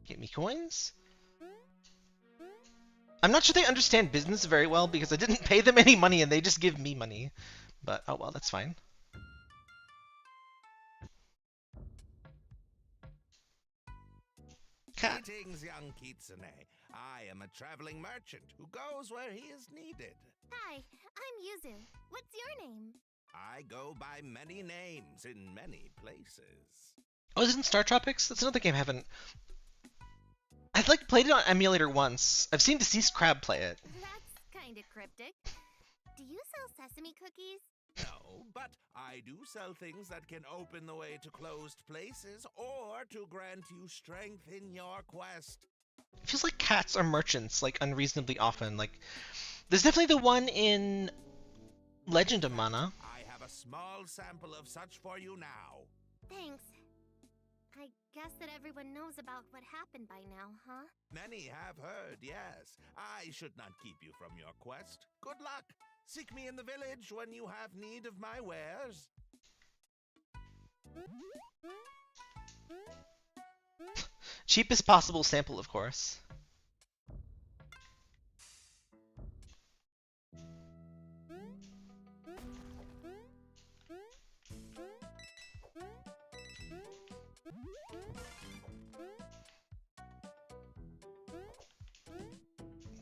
Get me coins. I'm not sure they understand business very well because I didn't pay them any money and they just give me money. But oh well, that's fine. Cat. Greetings, young Kitsune. I am a traveling merchant who goes where he is needed. Hi, I'm Yuzu. What's your name? I go by many names in many places. Oh, is it in Star Tropics? That's another game I haven't... I've like played it on emulator once. I've seen Deceased Crab play it. That's kinda cryptic. Do you sell sesame cookies? No, but I do sell things that can open the way to closed places or to grant you strength in your quest. It feels like cats are merchants, like, unreasonably often. Like, there's definitely the one in Legend of Mana. I have a small sample of such for you now. Thanks. I guess that everyone knows about what happened by now, huh? Many have heard, yes. I should not keep you from your quest. Good luck. Seek me in the village when you have need of my wares. Cheapest possible sample, of course.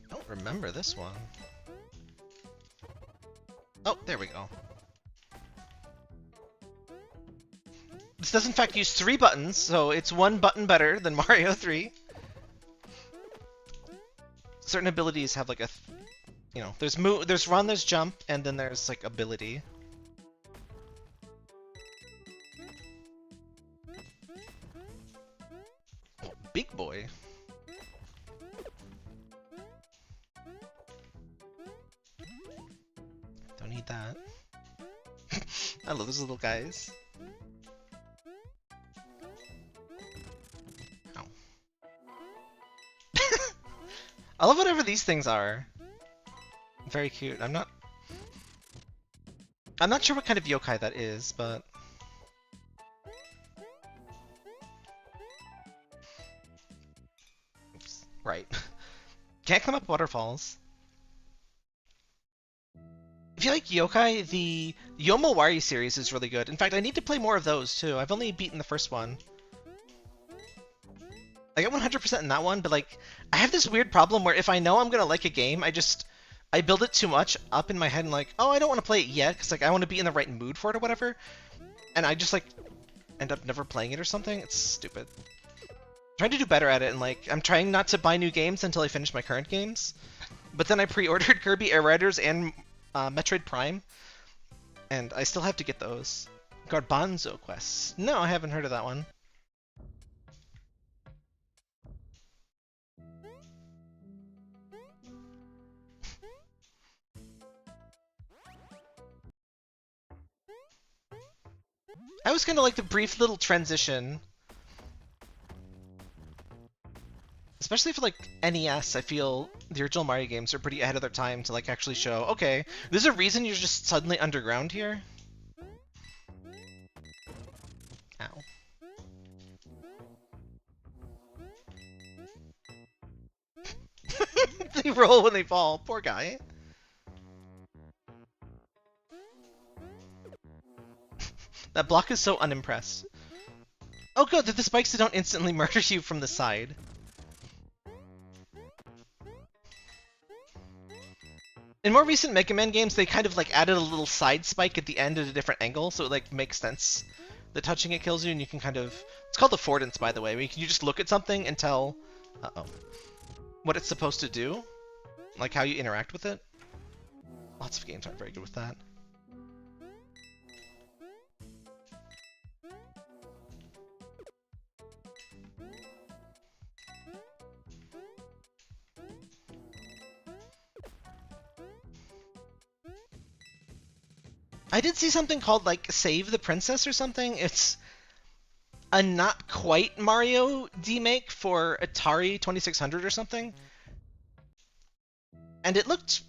I don't remember this one. Oh, there we go. This does in fact use 3 buttons, so it's 1 button better than Mario 3. Certain abilities have like a, there's run, there's jump, and then there's like ability. Oh, big boy. Don't need that. I love those little guys. Ow. I love whatever these things are. Very cute. I'm not sure what kind of yokai that is, but oops. Right. Can't climb up waterfalls. If you like yokai, the Yomawari series is really good. In fact, I need to play more of those too. I've only beaten the first one. I got 100% in that one, but like, I have this weird problem where if I know I'm gonna like a game, I build it too much up in my head and like, oh, I don't want to play it yet because like I want to be in the right mood for it or whatever, and I just like end up never playing it or something. It's stupid. I'm trying to do better at it, and like I'm trying not to buy new games until I finish my current games. But then I pre-ordered Kirby Air Riders and Metroid Prime, and I still have to get those. Garbanzo quests. No, I haven't heard of that one. I was kind of like the brief little transition. Especially for like NES, I feel the original Mario games are pretty ahead of their time to like actually show, okay, there's a reason you're just suddenly underground here. Ow. They roll when they fall, poor guy. That block is so unimpressed. Oh good, that the spikes don't instantly murder you from the side. In more recent Mega Man games, they kind of like added a little side spike at the end at a different angle, so it like makes sense that touching it kills you, and you can kind of... It's called affordance, by the way, where you just look at something and tell... what it's supposed to do, like how you interact with it. Lots of games aren't very good with that. I did see something called, like, Save the Princess or something. It's a not quite Mario demake for Atari 2600 or something. And it looked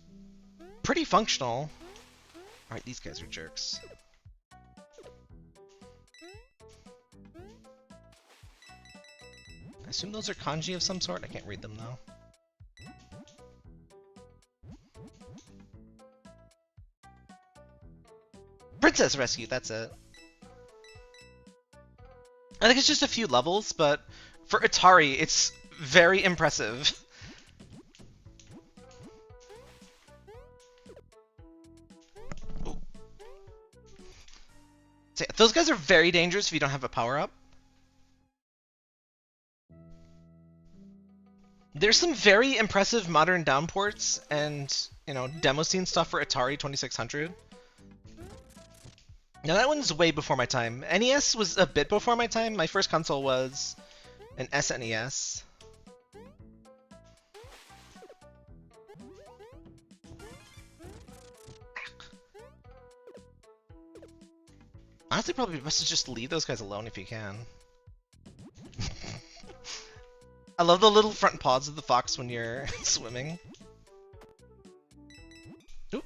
pretty functional. Alright, these guys are jerks. I assume those are kanji of some sort. I can't read them, though. Princess Rescue, that's it. I think it's just a few levels, but for Atari, it's very impressive. Ooh. So, yeah, those guys are very dangerous if you don't have a power-up. There's some very impressive modern downports and, you know, demo scene stuff for Atari 2600. Now that one's way before my time. NES was a bit before my time. My first console was an SNES. Honestly, probably best to just leave those guys alone if you can. I love the little front paws of the fox when you're swimming. Oop.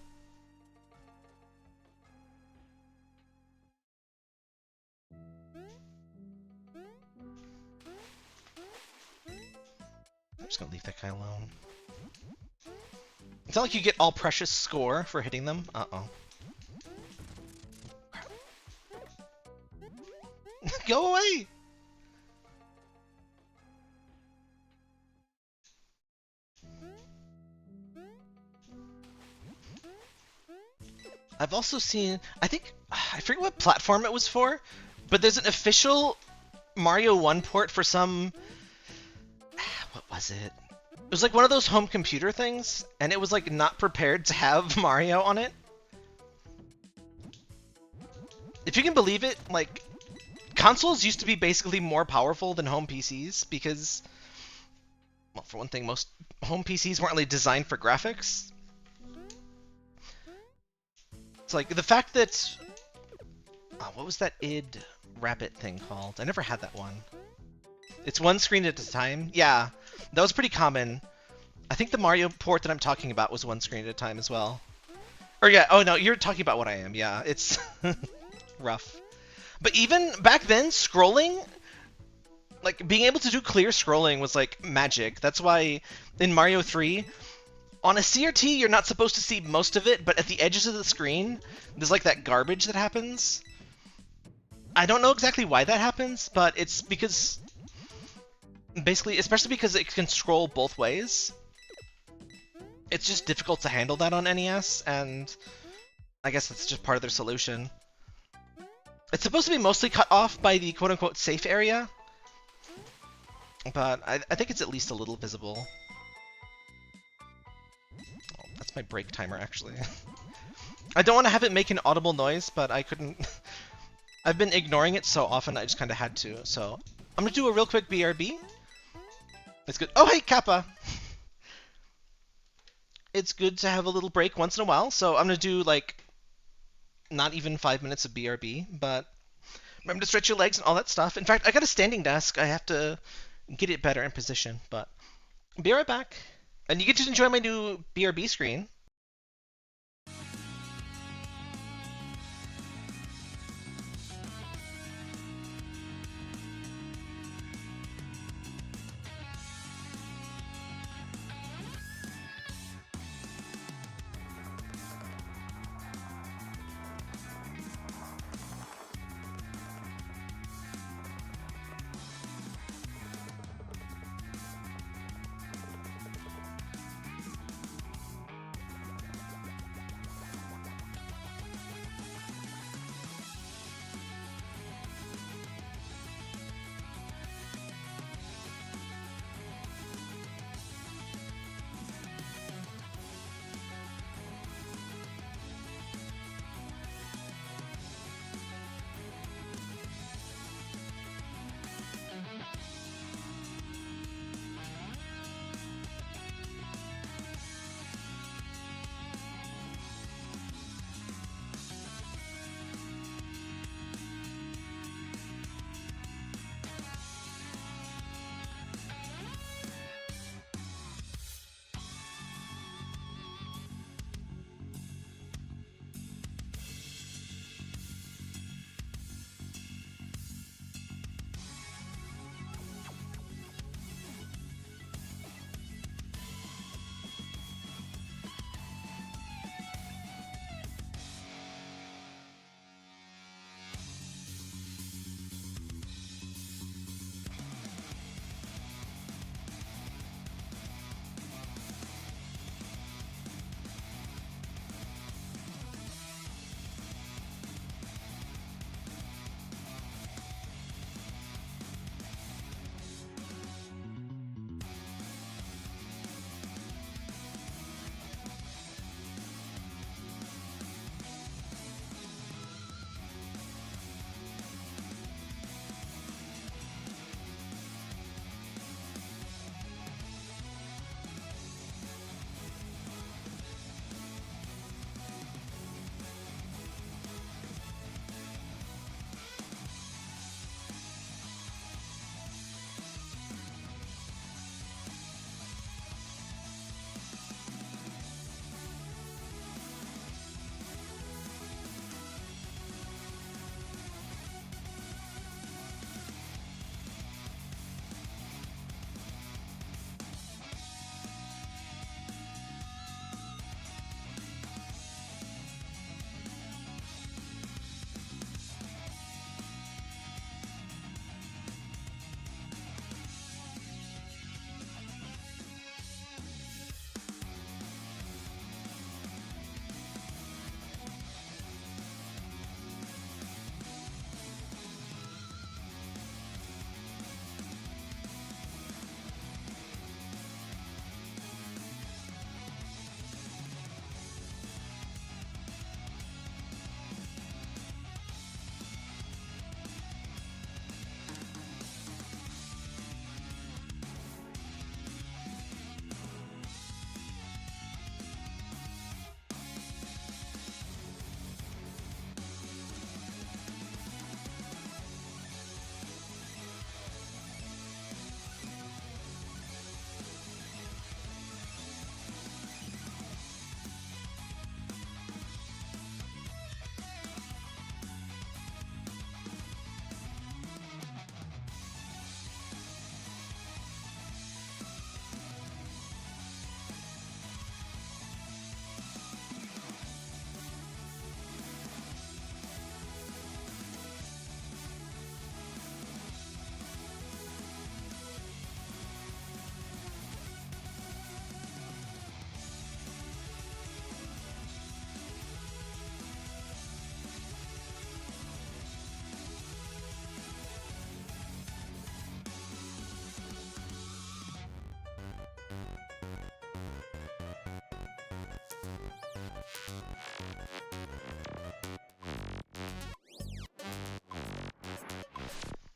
I'm just gonna leave that guy alone. It's not like you get all precious score for hitting them. Uh-oh. Go away! I've also seen, I forget what platform it was for, but there's an official Mario 1 port for some, what was it? It was like one of those home computer things, and it was like not prepared to have Mario on it. If you can believe it, like, consoles used to be basically more powerful than home PCs because, well, for one thing, most home PCs weren't really designed for graphics. It's like the fact that, what was that id rabbit thing called? I never had that one. It's one screen at a time. Yeah, that was pretty common. I think the Mario port that I'm talking about was one screen at a time as well. Or yeah, oh no, you're talking about what I am. Yeah, it's rough. But even back then, scrolling, like being able to do clear scrolling was like magic. That's why in Mario 3, on a CRT, you're not supposed to see most of it, but at the edges of the screen, there's like that garbage that happens. I don't know exactly why that happens, but it's because, basically, especially because it can scroll both ways, it's just difficult to handle that on NES, and I guess that's just part of their solution. It's supposed to be mostly cut off by the quote-unquote safe area, but I think it's at least a little visible. my break timer, actually. I don't want to have it make an audible noise, but I couldn't... I've been ignoring it so often, I just kind of had to. So I'm going to do a real quick BRB. It's good. Oh, hey, Kappa! It's good to have a little break once in a while, so I'm going to do, like, not even 5 minutes of BRB, but remember to stretch your legs and all that stuff. In fact, I got a standing desk. I have to get it better in position, but be right back. And you get to enjoy my new BRB screen.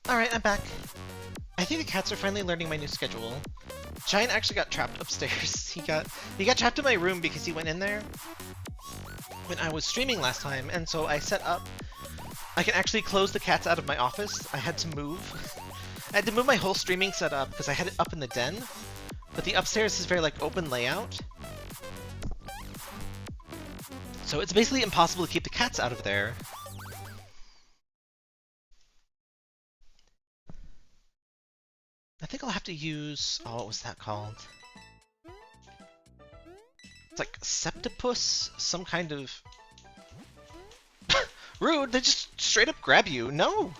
Alright, I'm back. I think the cats are finally learning my new schedule. Giant actually got trapped upstairs. He got trapped in my room because he went in there when I was streaming last time, and so I set up. I can actually close the cats out of my office. I had to move. I had to move my whole streaming setup because I had it up in the den, but the upstairs is very like open layout. So it's basically impossible to keep the cats out of there. I think I'll have to use... oh, what was that called? It's like Septipus? Some kind of... Rude! They just straight up grab you! No!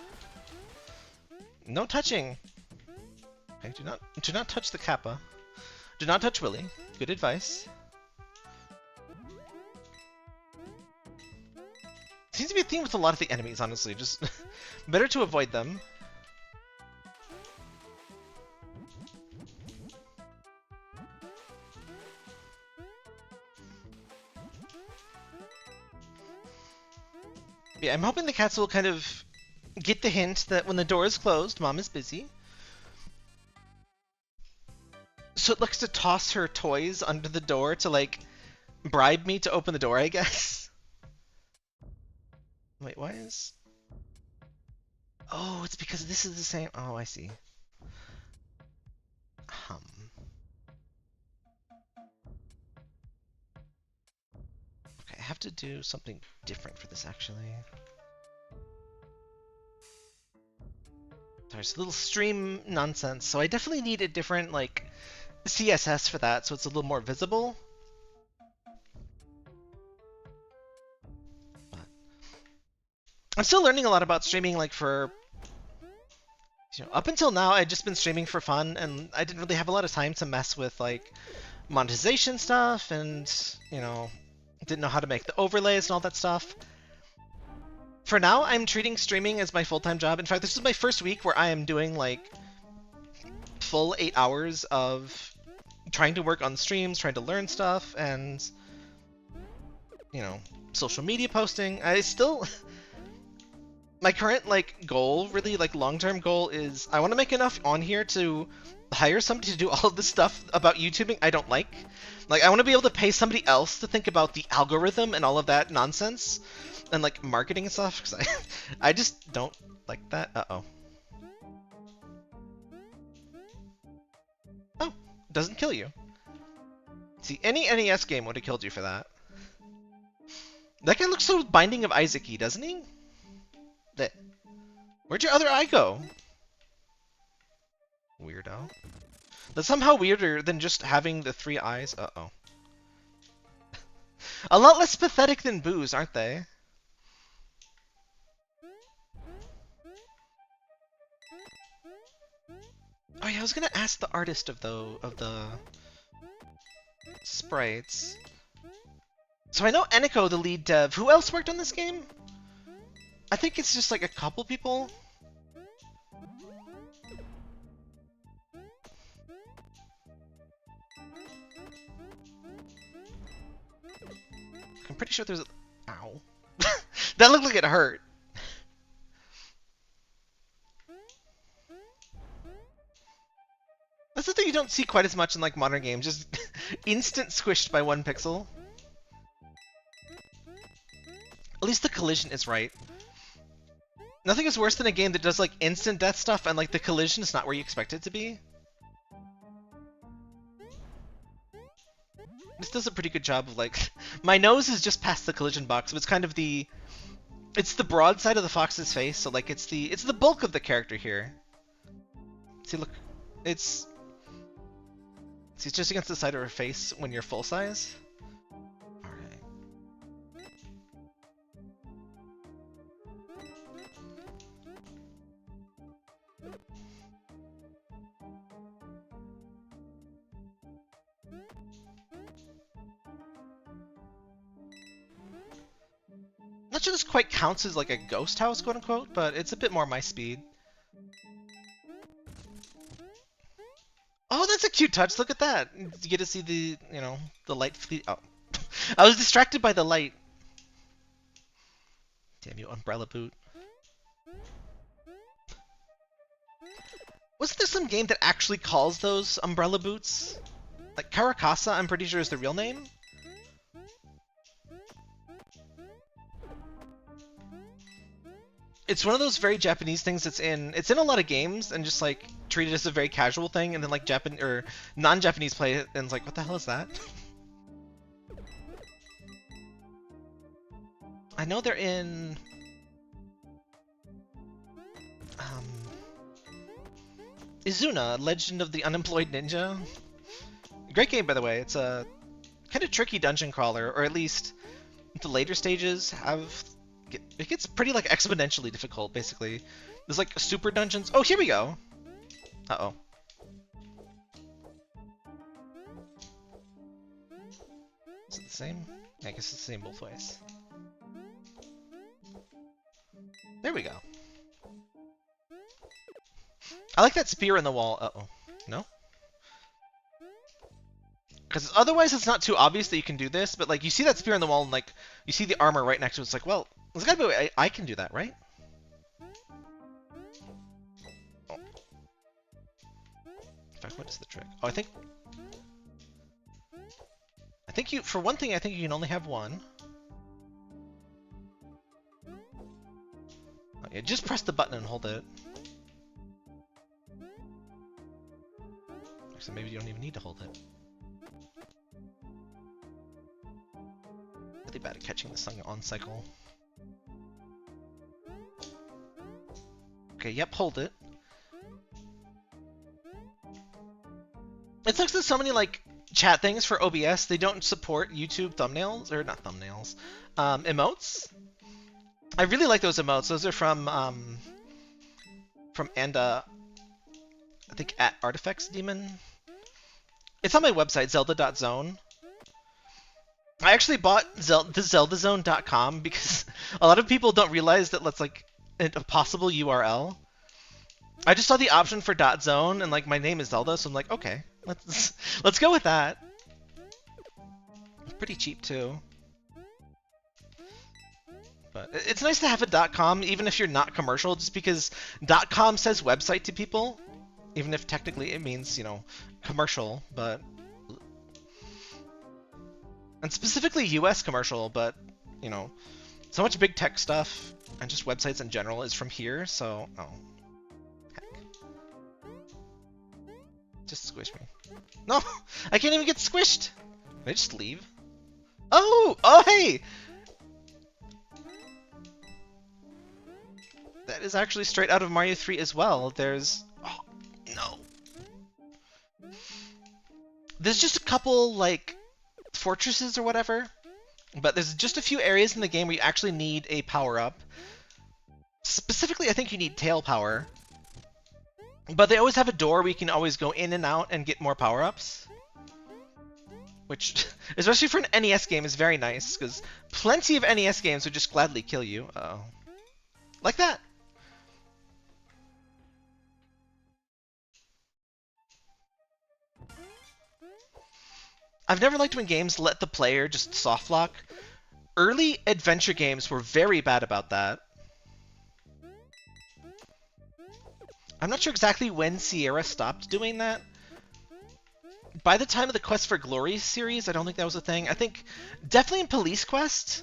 No touching! Okay, do not touch the Kappa. Do not touch Willy. Good advice. Seems to be a theme with a lot of the enemies, honestly. Just better to avoid them. Yeah, I'm hoping the cats will kind of get the hint that when the door is closed, Mom is busy. So it looks to toss her toys under the door to, like, bribe me to open the door, I guess. Wait, why is... oh, it's because this is the same... oh, I see. Okay, I have to do something different for this, actually. There's a little stream nonsense, so I definitely need a different, like, CSS for that, so it's a little more visible. But I'm still learning a lot about streaming, like, for... you know, up until now, I'd just been streaming for fun, and I didn't really have a lot of time to mess with, like, monetization stuff, and, you know, didn't know how to make the overlays and all that stuff. For now, I'm treating streaming as my full-time job. In fact, this is my first week where I am doing, like, full 8 hours of trying to work on streams, trying to learn stuff, and, you know, social media posting. I still... my current, like, goal, really, like, long-term goal is I want to make enough on here to hire somebody to do all of this stuff about YouTubing I don't like. Like, I want to be able to pay somebody else to think about the algorithm and all of that nonsense. And, like, marketing and stuff, because I just don't like that. Uh-oh. Oh, doesn't kill you. See, any NES game would have killed you for that. That guy looks so Binding of Isaac-y, doesn't he? Where'd your other eye go? Weirdo. That's somehow weirder than just having the 3 eyes. Uh-oh. A lot less pathetic than Boo's, aren't they? Oh yeah, I was gonna ask the artist of the sprites. So I know Eniko, the lead dev. Who else worked on this game? I think it's just like a couple people. I'm pretty sure there's a... ow. That looked like it hurt. That's the thing you don't see quite as much in, like, modern games. Just instant squished by 1 pixel. At least the collision is right. Nothing is worse than a game that does, like, instant death stuff and, like, the collision is not where you expect it to be. This does a pretty good job of, like... my nose is just past the collision box, but it's kind of the... it's the broad side of the fox's face, so, like, it's the bulk of the character here. See, look. It's just against the side of her face when you're full size. Alright. Not sure this quite counts as like a ghost house, quote unquote, but it's a bit more my speed. Oh, that's a cute touch. Look at that. You get to see the, you know, the light fleet. Oh, I was distracted by the light. Damn you, umbrella boot. Wasn't there some game that actually calls those umbrella boots? Like Karakasa, I'm pretty sure is the real name. It's one of those very Japanese things that's it's in a lot of games and just like treated as a very casual thing, and then like non-Japanese play it and it's like, what the hell is that? I know they're in Izuna, Legend of the Unemployed Ninja. Great game, by the way. It's a kind of tricky dungeon crawler, or at least the later stages it gets pretty like exponentially difficult, basically. There's like super dungeons. Oh, here we go. Uh-oh. Is it the same? I guess it's the same both ways. There we go. I like that spear in the wall. Uh-oh. No? Because otherwise it's not too obvious that you can do this, but like you see that spear in the wall and like you see the armor right next to it. It's like, well, there's gotta be a way I can do that, right? Oh. In fact, what is the trick? Oh, I think you, for one thing, I think you can only have one. Oh, yeah, just press the button and hold it. So maybe you don't even need to hold it. Really bad at catching the sun on cycle. Okay, yep, hold it. It sucks that so many like chat things for OBS, they don't support YouTube thumbnails, or not thumbnails, emotes. I really like those emotes. Those are from Anda, I think at Artifacts Demon. It's on my website, zelda.zone. I actually bought thezeldazone.com because a lot of people don't realize that that's like a possible URL. I just saw the option for .zone and like my name is Zelda, so I'm like, okay, let's go with that. It's pretty cheap too. But it's nice to have a .com even if you're not commercial, just because .com says website to people. Even if technically it means, you know, commercial, but... And specifically US commercial, but, you know, so much big tech stuff and just websites in general is from here, so... Oh. Heck. Just squish me. No! I can't even get squished! Can I just leave? Oh! Oh, hey! That is actually straight out of Mario 3 as well. There's... Oh, no. There's just a couple, like, fortresses or whatever, but there's just a few areas in the game where you actually need a power-up. Specifically, I think you need tail power. But they always have a door where you can always go in and out and get more power-ups. Which, especially for an NES game, is very nice, because plenty of NES games would just gladly kill you. Uh-oh. Like that. I've never liked when games let the player just soft lock. Early adventure games were very bad about that. I'm not sure exactly when Sierra stopped doing that. By the time of the Quest for Glory series, I don't think that was a thing. I think definitely in Police Quest,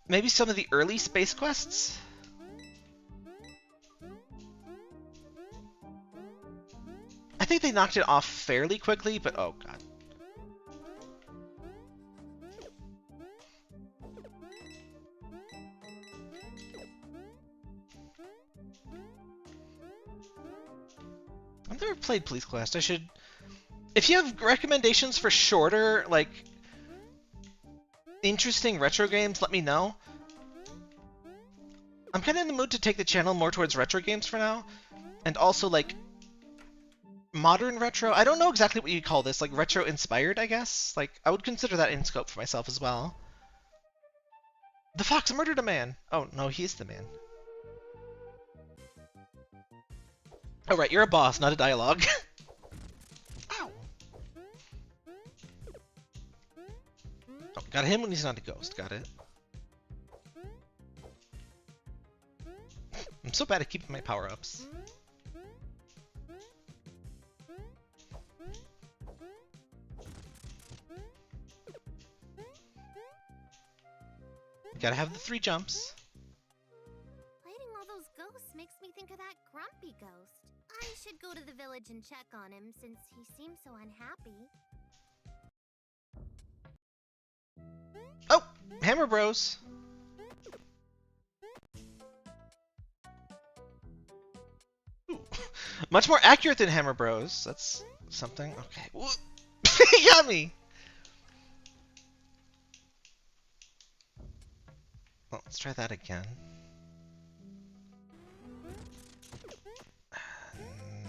maybe some of the early Space Quests. I think they knocked it off fairly quickly, but oh god. I've never played Police Quest. I should... If you have recommendations for shorter, like, interesting retro games, let me know. I'm kind of in the mood to take the channel more towards retro games for now. And also, like, modern retro. I don't know exactly what you call this. Like, retro-inspired, I guess? Like, I would consider that in scope for myself as well. The fox murdered a man! Oh, no, he's the man. Oh, right, you're a boss, not a dialogue. Ow! Oh, got him when he's not a ghost. Got it. I'm so bad at keeping my power-ups. Gotta have the 3 jumps. Fighting all those ghosts makes me think of that grumpy ghost. I should go to the village and check on him since he seems so unhappy. Oh! Hammer Bros! Ooh. Much more accurate than Hammer Bros. That's something. Okay. Yummy! Well, let's try that again.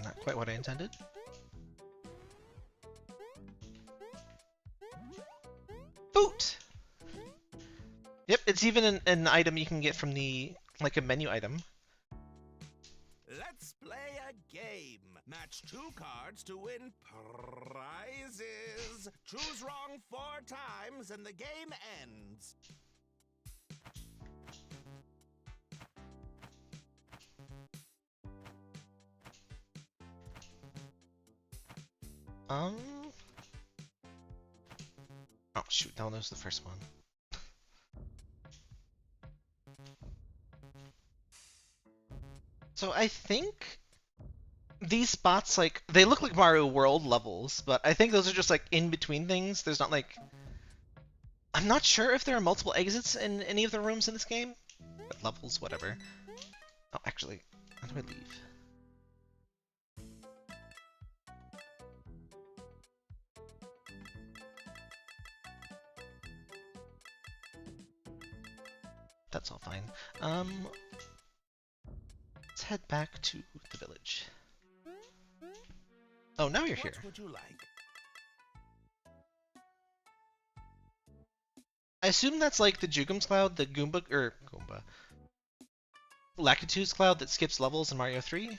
Not quite what I intended. Boot! Yep, it's even an item you can get from the, like a menu item. Let's play a game. Match 2 cards to win prizes. Choose wrong 4 times and the game ends. Oh shoot, that was the first one. So I think these spots, like, they look like Mario World levels, but I think those are just like in between things. There's not like, I'm not sure if there are multiple exits in any of the rooms in this game, but levels, whatever. Oh, actually, how do I leave? That's all fine. Let's head back to the village. Oh, now you're here. What would you like? I assume that's like the Jugum's Cloud, the Goomba Lactitude's Cloud that skips levels in Mario 3. And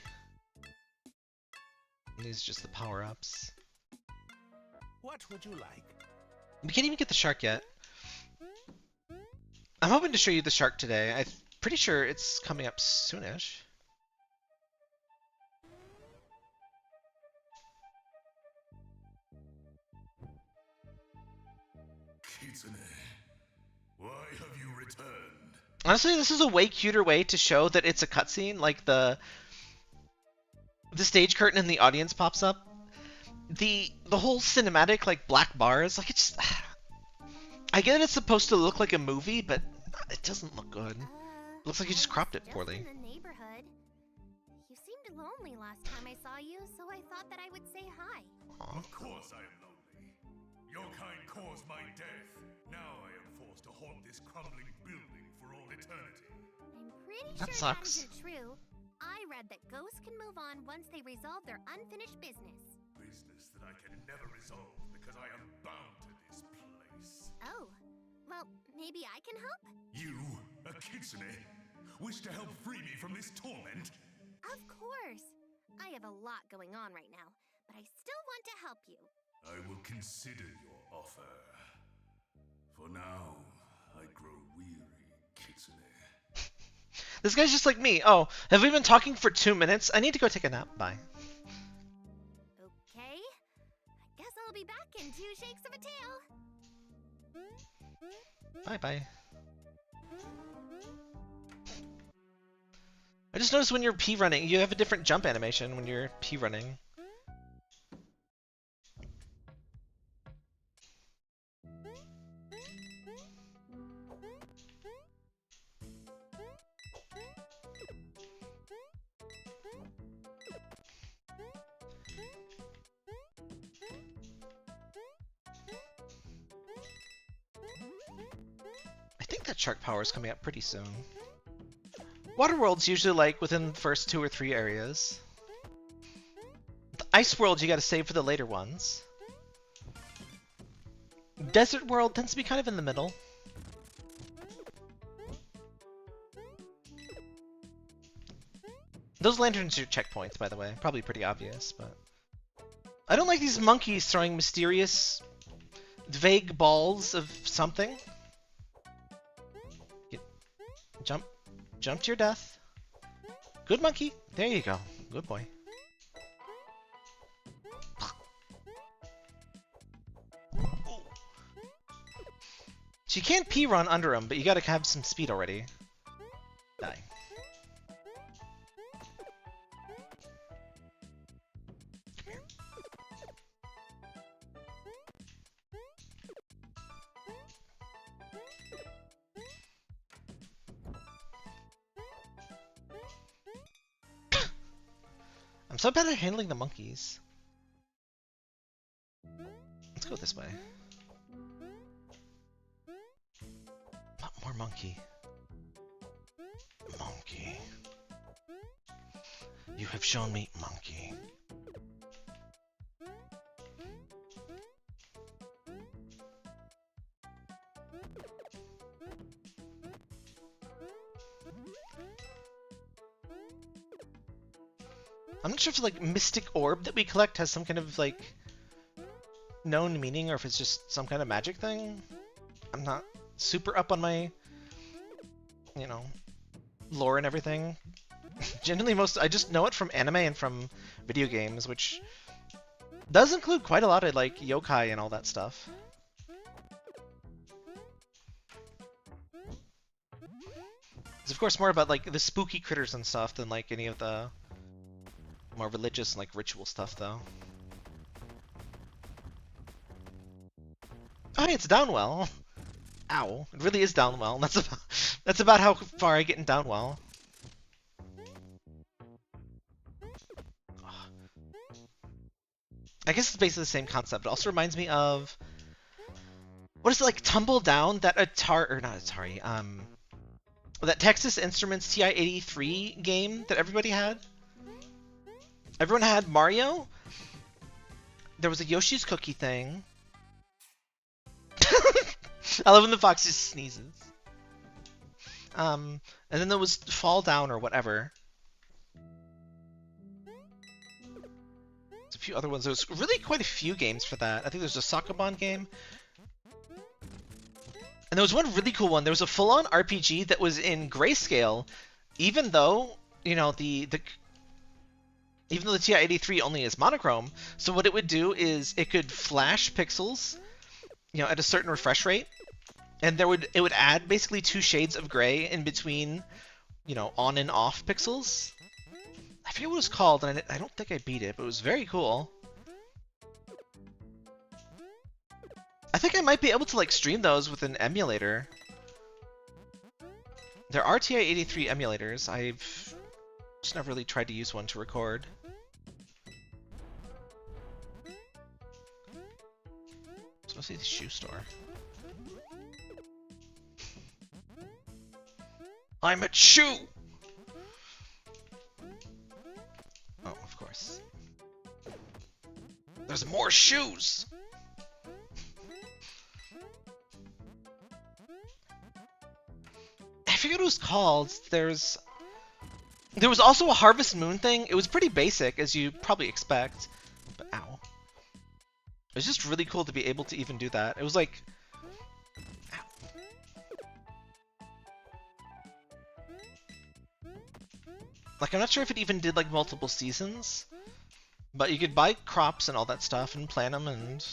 these are just the power-ups. What would you like? We can't even get the shark yet. I'm hoping to show you the shark today. I'm pretty sure it's coming up soonish. Kitsune, why have you returned? Honestly, this is a way cuter way to show that it's a cutscene. Like the stage curtain in the audience pops up. The whole cinematic like black bars, like it's just. I get that it's supposed to look like a movie, but it doesn't look good. Looks like you just cropped it poorly. In the neighborhood. You seemed lonely last time I saw you, so I thought that I would say hi. Aww. Of course I am lonely. Your kind caused my death. Now I am forced to haunt this crumbling building for all eternity. I'm pretty That sure sucks. that isn't true. I read that ghosts can move on once they resolve their unfinished business. Business that I can never resolve because I am bound to this place. Oh, well, maybe I can help? You, a kitsune, wish to help free me from this torment? Of course. I have a lot going on right now, but I still want to help you. I will consider your offer. For now, I grow weary, kitsune. This guy's just like me. Oh, have we been talking for 2 minutes? I need to go take a nap. Bye. Okay. I guess I'll be back in 2 shakes of a tail. Bye-bye. I just noticed when you're P running, you have a different jump animation when you're P running. I think that shark power is coming up pretty soon. Waterworld's usually like within the first 2 or 3 areas. The Ice World you gotta save for the later ones. Desert World tends to be kind of in the middle. Those lanterns are checkpoints, by the way. Probably pretty obvious, but... I don't like these monkeys throwing mysterious, vague balls of something. Jump. Jump to your death. Good monkey. There you go. Good boy. So you can't P-run under him, but you gotta have some speed already. Die. Come here. I'm so bad at handling the monkeys. Let's go this way. More monkey. Monkey. You have shown me monkey. I'm not sure if like Mystic Orb that we collect has some kind of like known meaning or if it's just some kind of magic thing. I'm not super up on my, you know, lore and everything. Generally I just know it from anime and from video games, which does include quite a lot of like yokai and all that stuff. It's of course more about like the spooky critters and stuff than like any of the more religious and like ritual stuff though. Oh, hey, it's Downwell. Ow. It really is Downwell. That's about how far I get in Downwell. I guess it's basically the same concept. It also reminds me of what is it, like Tumble Down, that that Texas Instruments TI-83 game that everybody had. Everyone had Mario. There was a Yoshi's Cookie thing. I love when the fox just sneezes. And then there was Fall Down or whatever. There's a few other ones. There's really quite a few games for that. I think there's a Sakabon game. And there was one really cool one. There was a full-on RPG that was in grayscale, even though, you know, even though the TI-83 only is monochrome. So what it would do is it could flash pixels, you know, at a certain refresh rate, and it would add basically 2 shades of gray in between, you know, on and off pixels. I forget what it was called, and I don't think I beat it, but it was very cool. I think I might be able to like stream those with an emulator. There are TI-83 emulators. I've just never really tried to use one to record. Let's go see the shoe store. I'm at shoe! Oh, of course. There's more shoes! I forget what it was called. There was also a Harvest Moon thing. It was pretty basic, as you probably expect. But ow. It was just really cool to be able to even do that. It was like... Ow. Like, I'm not sure if it even did like multiple seasons. But you could buy crops and all that stuff and plant them and,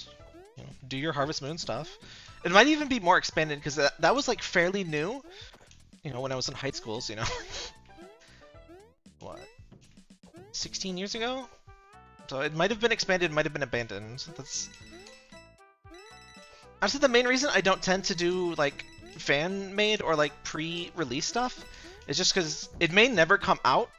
you know, do your Harvest Moon stuff. It might even be more expanded because that was like fairly new. You know, when I was in high schools, you know. What? 16 years ago? So it might have been expanded, might have been abandoned. That's... Honestly, the main reason I don't tend to do, like, fan-made or, like, pre-release stuff is just because it may never come out.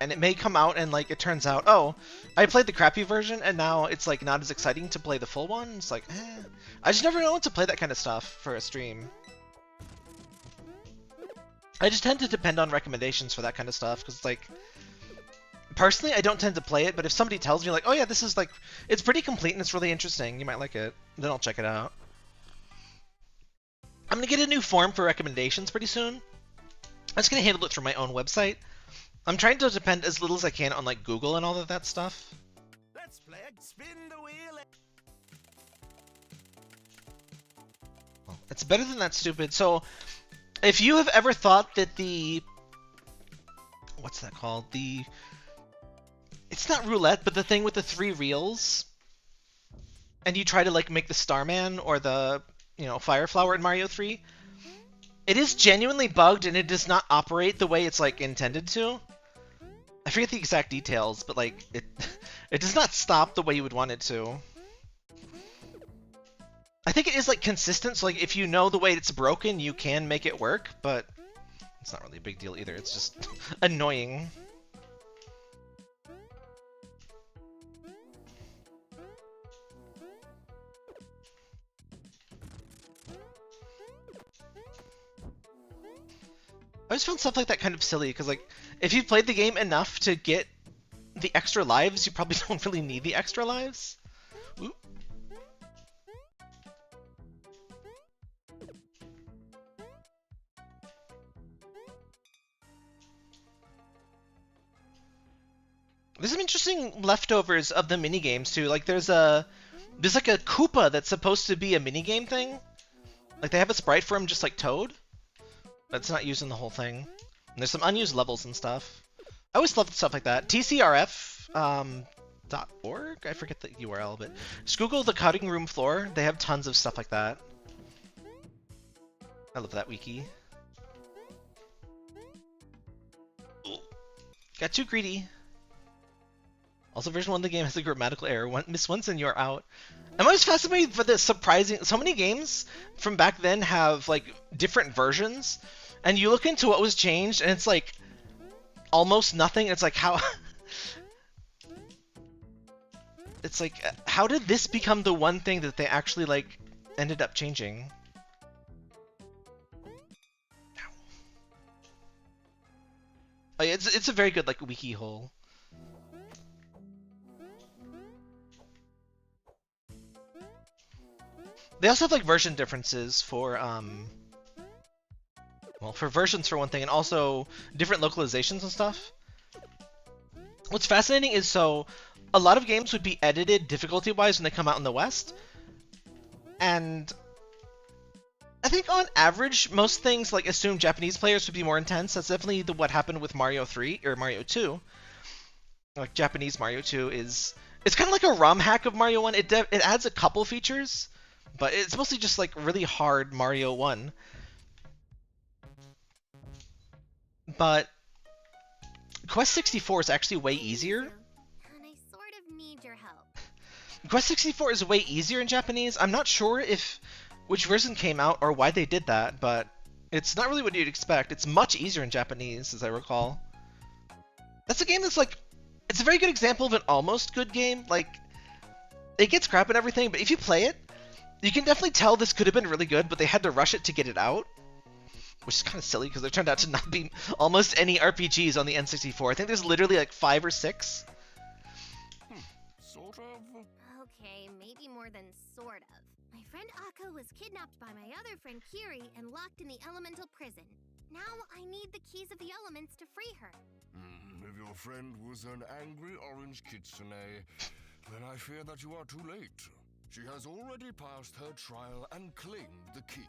And it may come out and, like, it turns out, oh, I played the crappy version and now it's, like, not as exciting to play the full one. It's like, eh. I just never know when to play that kind of stuff for a stream. I just tend to depend on recommendations for that kind of stuff, because, like, personally, I don't tend to play it, but if somebody tells me, like, oh yeah, this is, like, it's pretty complete and it's really interesting, you might like it, then I'll check it out. I'm gonna get a new form for recommendations pretty soon. I'm just gonna handle it through my own website. I'm trying to depend as little as I can on, like, Google and all of that stuff. Let's play spin the wheel. Well, it's better than that, stupid. So... if you have ever thought that the... what's that called? It's not roulette, but the thing with the 3 reels, and you try to, like, make the Starman or the you know, Fire Flower in Mario 3. It is genuinely bugged, and it does not operate the way it's, like, intended to. I forget the exact details, but, like, it does not stop the way you would want it to. I think it is, like, consistent, so, like, if you know the way it's broken, you can make it work, but it's not really a big deal either. It's just annoying. I always found stuff like that kind of silly, because, like, if you've played the game enough to get the extra lives, you probably don't really need the extra lives. Ooh. There's some interesting leftovers of the minigames, too. Like, there's like a Koopa that's supposed to be a minigame thing. Like, they have a sprite for him just like Toad. That's not used in the whole thing. And there's some unused levels and stuff. I always loved stuff like that. TCRF.org? I forget the URL, but just Google the cutting room floor. They have tons of stuff like that. I love that wiki. Ooh. Got too greedy. Also, version 1 of the game has a grammatical error. Miss Winston, you're out. I'm always fascinated by the surprising... So many games from back then have, like, different versions. And you look into what was changed, and it's, like, almost nothing. It's like, how... It's like, how did this become the one thing that they actually, like, ended up changing? Oh, yeah, it's a very good, like, wiki hole. They also have, like, version differences for, well, for versions for one thing, and also different localizations and stuff. What's fascinating is, so, a lot of games would be edited difficulty-wise when they come out in the West, and I think on average, most things, like, assume Japanese players would be more intense. That's definitely what happened with Mario 3, or Mario 2. Like, Japanese Mario 2 is... It's kind of like a ROM hack of Mario 1. It adds a couple features, but it's mostly just, like, really hard Mario 1. But Quest 64 is actually way easier. And I sort of need your help. Quest 64 is way easier in Japanese. I'm not sure which version came out or why they did that, but it's not really what you'd expect. It's much easier in Japanese, as I recall. That's a game that's, like, it's a very good example of an almost good game. Like, it gets crap and everything, but if you play it, you can definitely tell this could have been really good, but they had to rush it to get it out. Which is kind of silly, because there turned out to not be almost any RPGs on the N64. I think there's literally like 5 or 6. Sort of. Okay, maybe more than sort of. My friend Akko was kidnapped by my other friend Kiri and locked in the elemental prison. Now I need the keys of the elements to free her. If your friend was an angry orange kitsune, then I fear that you are too late. She has already passed her trial and claimed the key,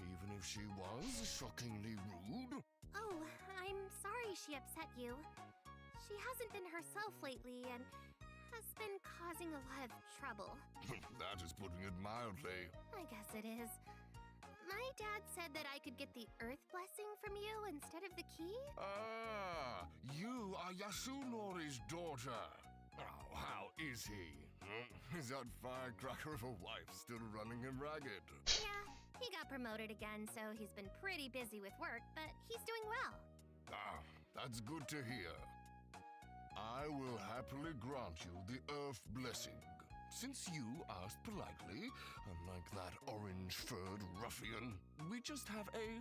even if she was shockingly rude. Oh, I'm sorry she upset you. She hasn't been herself lately and has been causing a lot of trouble. That is putting it mildly. I guess it is. My dad said that I could get the Earth Blessing from you instead of the key? Ah, you are Yasunori's daughter. Oh, how is he? Is that firecracker of a wife still running him ragged? Yeah, he got promoted again, so he's been pretty busy with work, but he's doing well. Ah, that's good to hear. I will happily grant you the Earth Blessing, since you asked politely, unlike that orange-furred ruffian. We just have a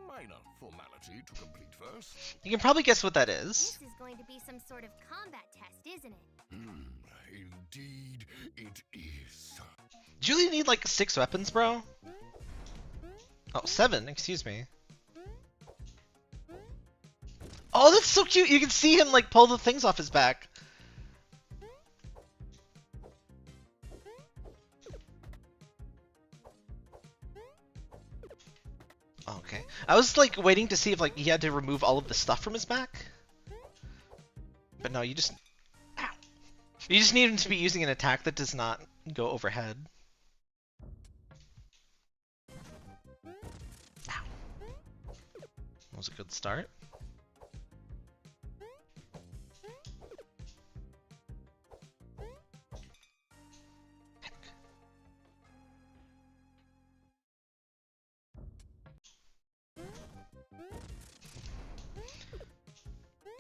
minor formality to complete first. You can probably guess what that is. This is going to be some sort of combat test, isn't it? Indeed, it is. Do you really need like 6 weapons, bro? Oh, 7, excuse me. Oh, that's so cute! You can see him like pull the things off his back. Okay. I was like waiting to see if like he had to remove all of the stuff from his back. But no, you just... Ow. You just need him to be using an attack that does not go overhead. was a good start.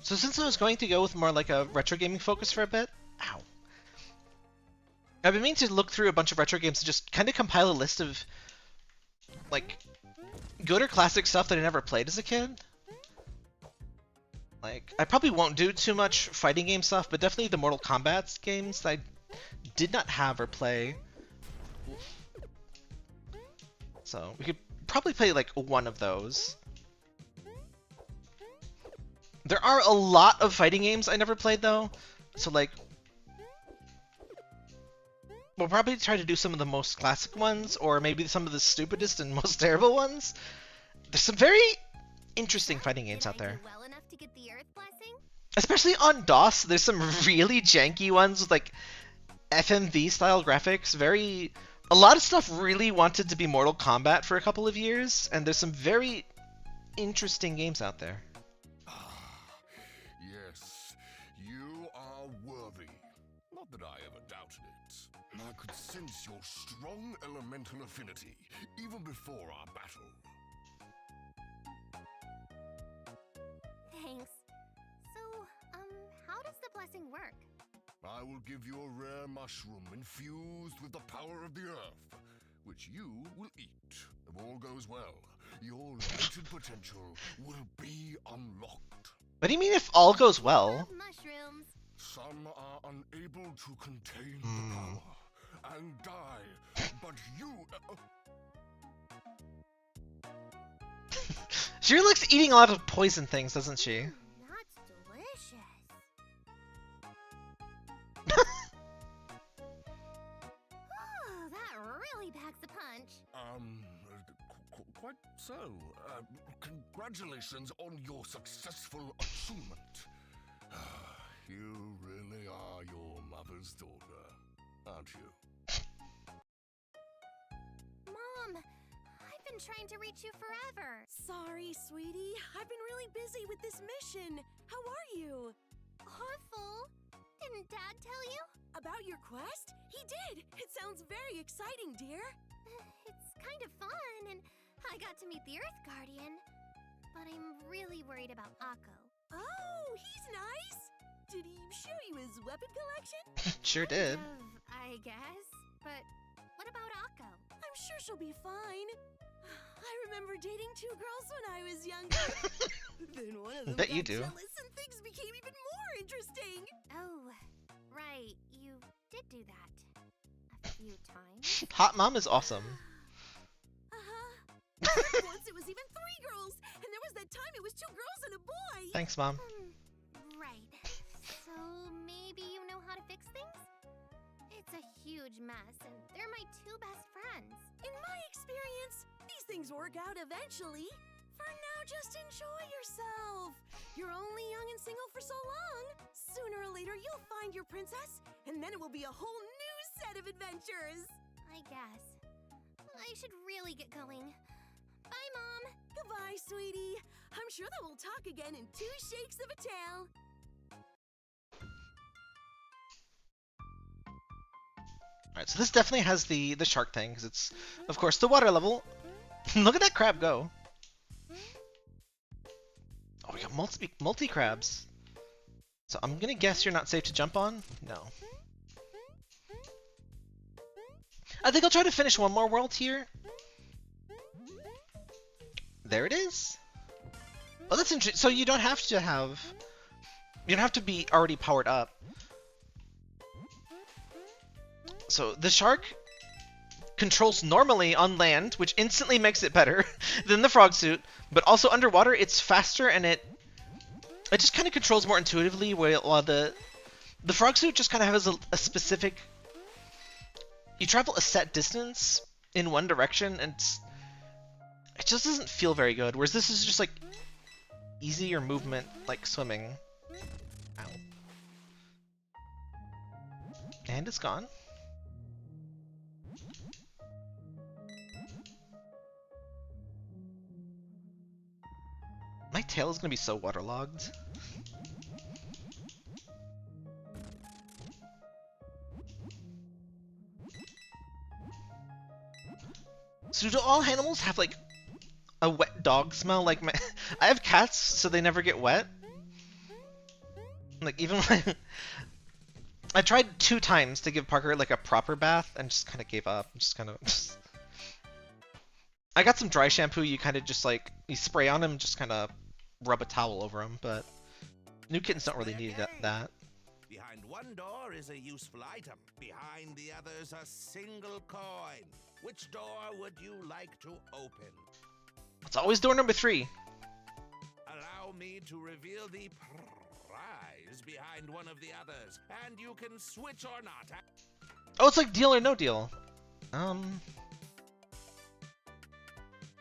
So since I was going to go with more like a retro gaming focus for a bit, ow. I've been meaning to look through a bunch of retro games and just kind of compile a list of like good or classic stuff that I never played as a kid. Like, I probably won't do too much fighting game stuff, but definitely the Mortal Kombat games that I did not have or play. So we could probably play like one of those. There are a lot of fighting games I never played though, so like we'll probably try to do some of the most classic ones, or maybe some of the stupidest and most terrible ones. There's some very interesting fighting games out there. Well enough to get the Earth blessing? Especially on DOS, there's some really janky ones with like FMV style graphics. A lot of stuff really wanted to be Mortal Kombat for a couple of years, and there's some very interesting games out there. Yes, you are worthy. Not that I ever doubted it. I could sense your strong elemental affinity, even before our battle. Thanks. So, how does the blessing work? I will give you a rare mushroom infused with the power of the earth, which you will eat. If all goes well, your latent potential will be unlocked. What do you mean if all goes well? Mushrooms. Some are unable to contain the power and die, but you... She likes eating a lot of poison things, doesn't she? That's delicious. Oh, that really packs a punch. Quite so. Congratulations on your successful achievement. You really are your mother's daughter, aren't you? Mom, I've been trying to reach you forever. Sorry, sweetie. I've been really busy with this mission. How are you? Awful. Didn't Dad tell you? About your quest? He did. It sounds very exciting, dear. It's kind of fun, and I got to meet the Earth Guardian. But I'm really worried about Akko. Oh, he's nice. Did he show you his weapon collection? Sure did. I guess. But what about Akko? I'm sure she'll be fine. I remember dating two girls when I was younger. Then one of them Bet you got do. jealous and things became even more interesting. Oh, right. You did do that. A few times. Hot Mom is awesome. Once it was even 3 girls, and there was that time it was 2 girls and a boy. Thanks, Mom. Right. So maybe you know how to fix things? It's a huge mess, and they're my 2 best friends. In my experience, these things work out eventually. For now, just enjoy yourself. You're only young and single for so long. Sooner or later, you'll find your princess, and then it will be a whole new set of adventures. I guess. I should really get going. Bye, Mom. Goodbye, sweetie. I'm sure that we'll talk again in 2 shakes of a tail. Alright, so this definitely has the shark thing, because it's, of course, the water level. Look at that crab go. Oh, we got multi-crabs. So I'm gonna guess you're not safe to jump on? No. I think I'll try to finish one more world here. There it is. Oh, that's interesting. So you don't have to be already powered up. So the shark controls normally on land, which instantly makes it better than the frog suit, but also underwater it's faster and it just kind of controls more intuitively, while the frog suit just kind of has a specific... You travel a set distance in one direction, and it just doesn't feel very good, whereas this is just like easier movement, like swimming. Ow. And it's gone. My tail is gonna be so waterlogged. So do all animals have like a wet dog smell? Like my, I have cats, so they never get wet. Like even when I tried 2 times to give Parker like a proper bath and just kind of gave up. Just kind of. I got some dry shampoo. You kind of just like you spray on him, just kind of rub a towel over him. But new kittens don't really need that. Behind one door is a useful item. Behind the others, a single coin. Which door would you like to open? It's always door number 3. Allow me to reveal the prize behind one of the others, and you can switch or not. Oh, it's like Deal or No Deal.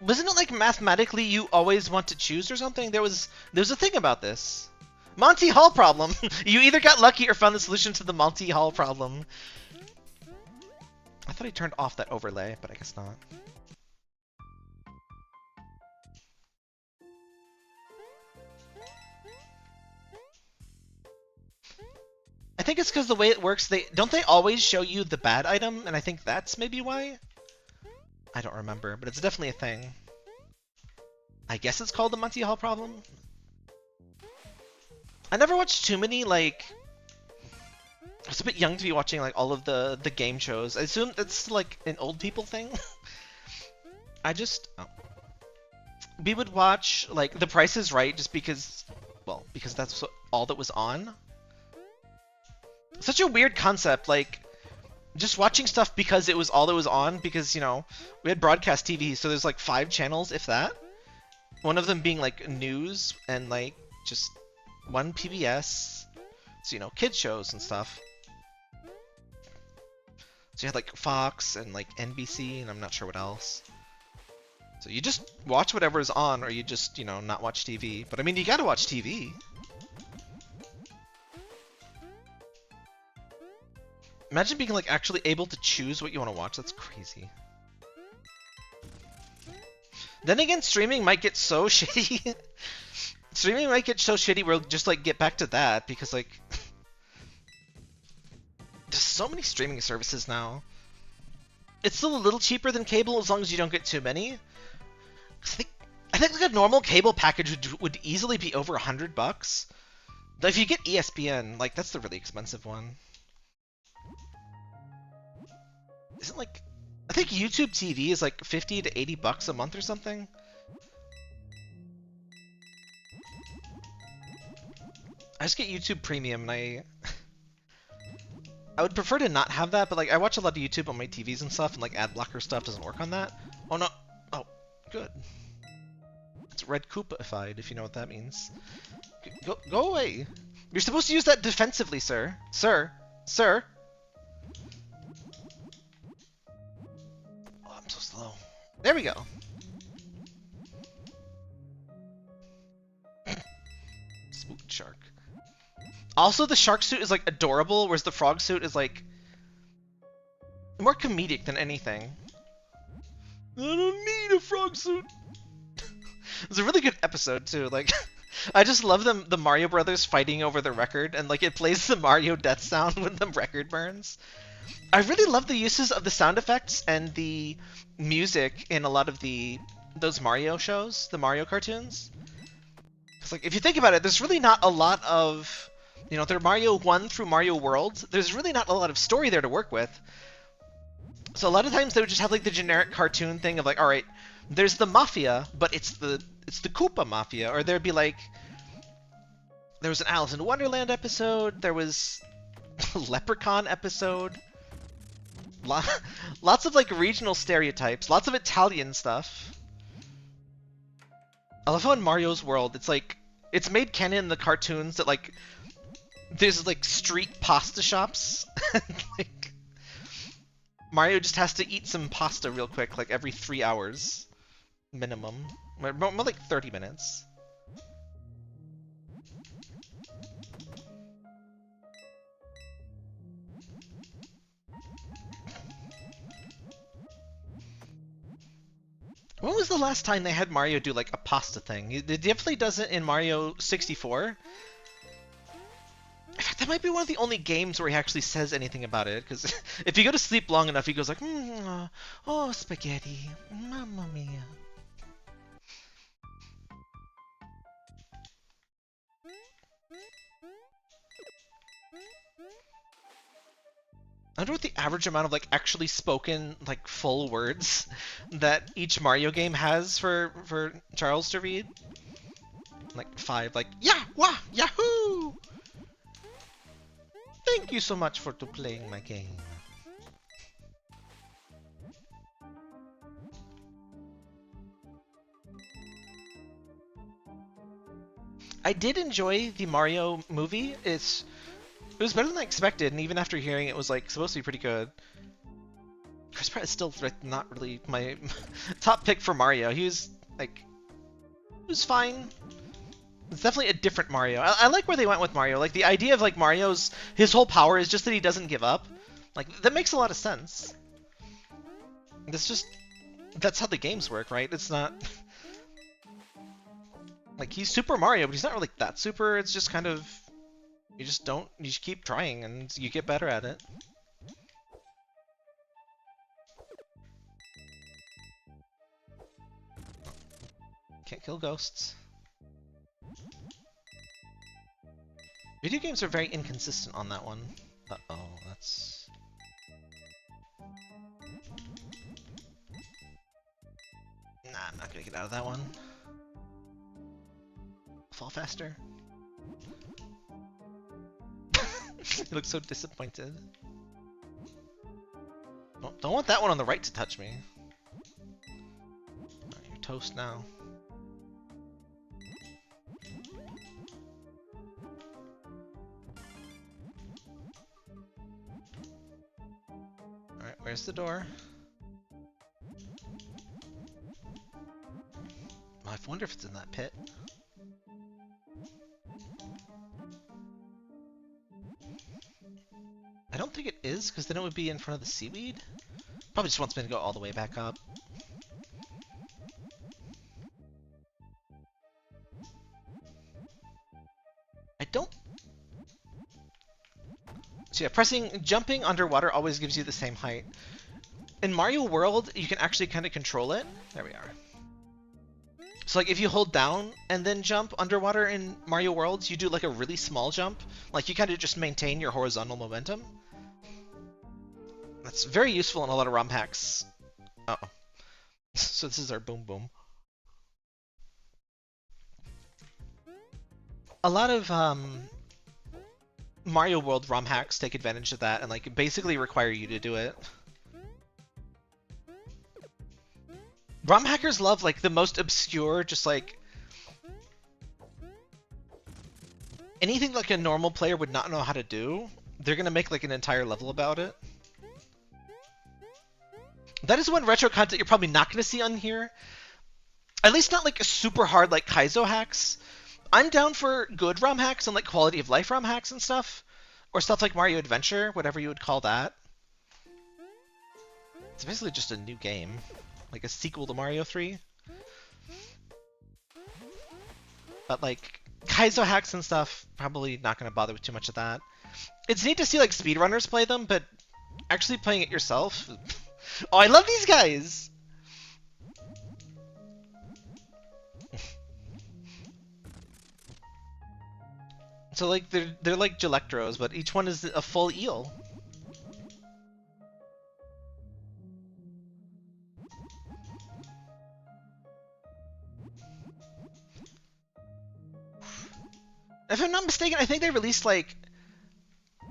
Wasn't it like mathematically you always want to choose or something? There's a thing about this. Monty Hall problem. You either got lucky or found the solution to the Monty Hall problem. I thought he turned off that overlay, but I guess not. I think it's because the way it works, they always show you the bad item, and I think that's maybe why? I don't remember, but it's definitely a thing. I guess it's called the Monty Hall problem? I never watched too many, like... I was a bit young to be watching, like, all of the game shows. I assume that's, like, an old people thing? I just... Oh. We would watch, like, The Price is Right just because... Well, because that's all that was on. Such a weird concept, like... Just watching stuff because it was all that was on, because, you know, we had broadcast TV, so there's, like, 5 channels, if that. One of them being, like, news, and, like, just... one PBS, so, you know, kids shows and stuff. So you had like Fox and like NBC, and I'm not sure what else. So you just watch whatever's on, or you just, you know, not watch TV. But I mean, you gotta watch TV. Imagine being like actually able to choose what you want to watch. That's crazy. Then again, streaming might get so shitty. Streaming might get so shitty we'll just like get back to that, because like there's so many streaming services now. It's still a little cheaper than cable as long as you don't get too many. I think like a normal cable package would easily be over $100. Though if you get ESPN, like that's the really expensive one. Isn't like I think YouTube TV is like $50 to $80 a month or something. I just get YouTube Premium, and I would prefer to not have that, but like I watch a lot of YouTube on my TVs and stuff, and like ad blocker stuff doesn't work on that. Oh no! Oh, good. It's red Koopa-ified, if you know what that means. Go away! You're supposed to use that defensively, sir. Sir! Sir! Oh, I'm so slow. There we go. Spooked shark. Also, the shark suit is like adorable, whereas the frog suit is like more comedic than anything. I don't need a frog suit. It's a really good episode too. Like, I just love the Mario Brothers fighting over the record, and like it plays the Mario death sound when the record burns. I really love the uses of the sound effects and the music in a lot of those Mario shows, the Mario cartoons. It's like if you think about it, there's really not a lot of, you know, they're Mario 1 through Mario World. There's really not a lot of story there to work with. So a lot of times they would just have like the generic cartoon thing of like, all right, there's the Mafia, but it's the Koopa Mafia. Or there'd be like, there was an Alice in Wonderland episode. There was a Leprechaun episode. Lots of like regional stereotypes. Lots of Italian stuff. I love how in Mario's world, it's like, it's made canon in the cartoons that like, there's like street pasta shops. Like, Mario just has to eat some pasta real quick, like every 3 hours minimum. More like 30 minutes. When was the last time they had Mario do like a pasta thing? It definitely does it in Mario 64. In fact, that might be one of the only games where he actually says anything about it, because if you go to sleep long enough, he goes like, oh, spaghetti, mamma mia. I wonder what the average amount of like actually spoken like full words that each Mario game has for Charles to read. Like 5, like yeah, wah, yahoo! Thank you so much for playing my game. I did enjoy the Mario movie. It was better than I expected, and even after hearing it was like supposed to be pretty good. Chris Pratt is still not really my top pick for Mario. He was fine. It's definitely a different Mario. I like where they went with Mario. Like the idea of like his whole power is just that he doesn't give up. Like that makes a lot of sense. That's how the games work, right? It's not like he's Super Mario, but he's not really that super. It's just kind of you just keep trying and you get better at it. Can't kill ghosts. Video games are very inconsistent on that one. Uh-oh, that's... Nah, I'm not gonna get out of that one. Fall faster. He looks so disappointed. Oh, don't want that one on the right to touch me. Right, you're toast now. Alright, where's the door? I wonder if it's in that pit. I don't think it is, because then it would be in front of the seaweed. Probably just wants me to go all the way back up. I don't... So yeah, jumping underwater always gives you the same height. In Mario World, you can actually kind of control it. There we are. So like if you hold down and then jump underwater in Mario Worlds, you do like a really small jump. Like you kind of just maintain your horizontal momentum. That's very useful in a lot of ROM hacks. Uh-oh. So this is our boom boom. A lot of Mario World ROM hacks take advantage of that and like basically require you to do it. ROM hackers love like the most obscure, just like anything like a normal player would not know how to do. They're gonna make like an entire level about it. That is one retro content you're probably not gonna see on here. At least not like super hard like Kaizo hacks. I'm down for good ROM hacks and like quality of life ROM hacks and stuff. Or stuff like Mario Adventure, whatever you would call that. It's basically just a new game. Like a sequel to Mario 3. But like, Kaizo hacks and stuff, probably not going to bother with too much of that. It's neat to see like speedrunners play them, but actually playing it yourself... Oh, I love these guys! So like, they're like Gelectros, but each one is a full eel. If I'm not mistaken, I think they released like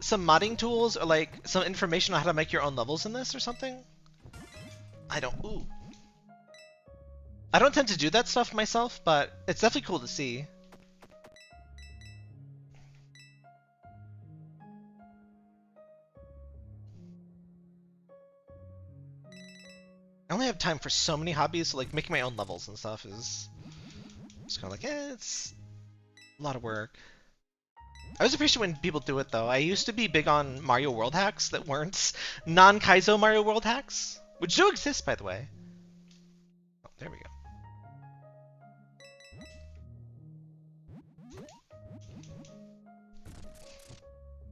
some modding tools or like some information on how to make your own levels in this or something. I don't tend to do that stuff myself, but it's definitely cool to see. I only have time for so many hobbies, so like making my own levels and stuff is just kind of like, it's a lot of work. I always appreciate when people do it though. I used to be big on Mario World hacks that weren't non-Kaizo Mario World hacks, which do exist by the way. There we go.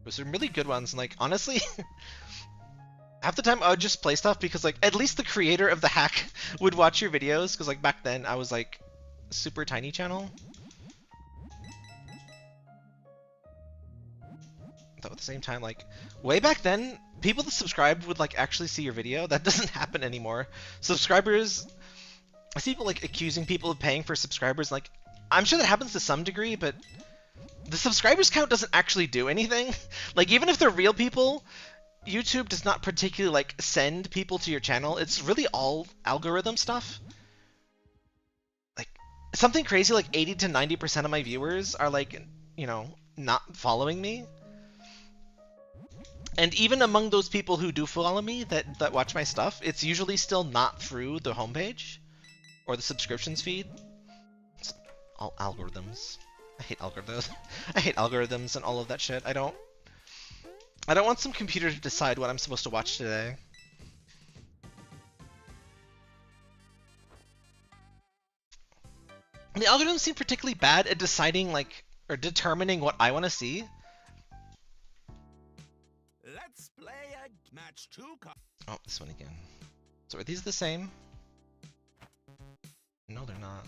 There's some really good ones, and like honestly, half the time I would just play stuff because like at least the creator of the hack would watch your videos, because like back then I was like super tiny channel. Though at the same time, like way back then, people that subscribed would like actually see your video. That doesn't happen anymore. Subscribers, I see people like accusing people of paying for subscribers. Like I'm sure that happens to some degree, but the subscribers count doesn't actually do anything. Like even if they're real people, YouTube does not particularly like send people to your channel. It's really all algorithm stuff. Like something crazy like 80 to 90% of my viewers are like, you know, not following me. And even among those people who do follow me that watch my stuff, it's usually still not through the homepage or the subscriptions feed. It's all algorithms. I hate algorithms. I hate algorithms and all of that shit. I don't want some computer to decide what I'm supposed to watch today. The algorithms seem particularly bad at deciding like or determining what I want to see. Let's play a match 2. Oh, this one again. So are these the same? No, they're not.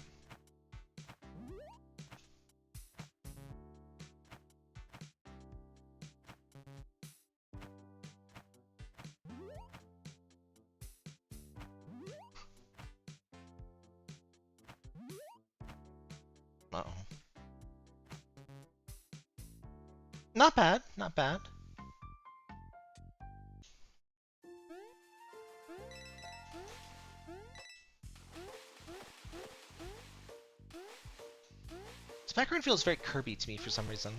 Uh-oh. Not bad, not bad. This background feels very Kirby to me for some reason.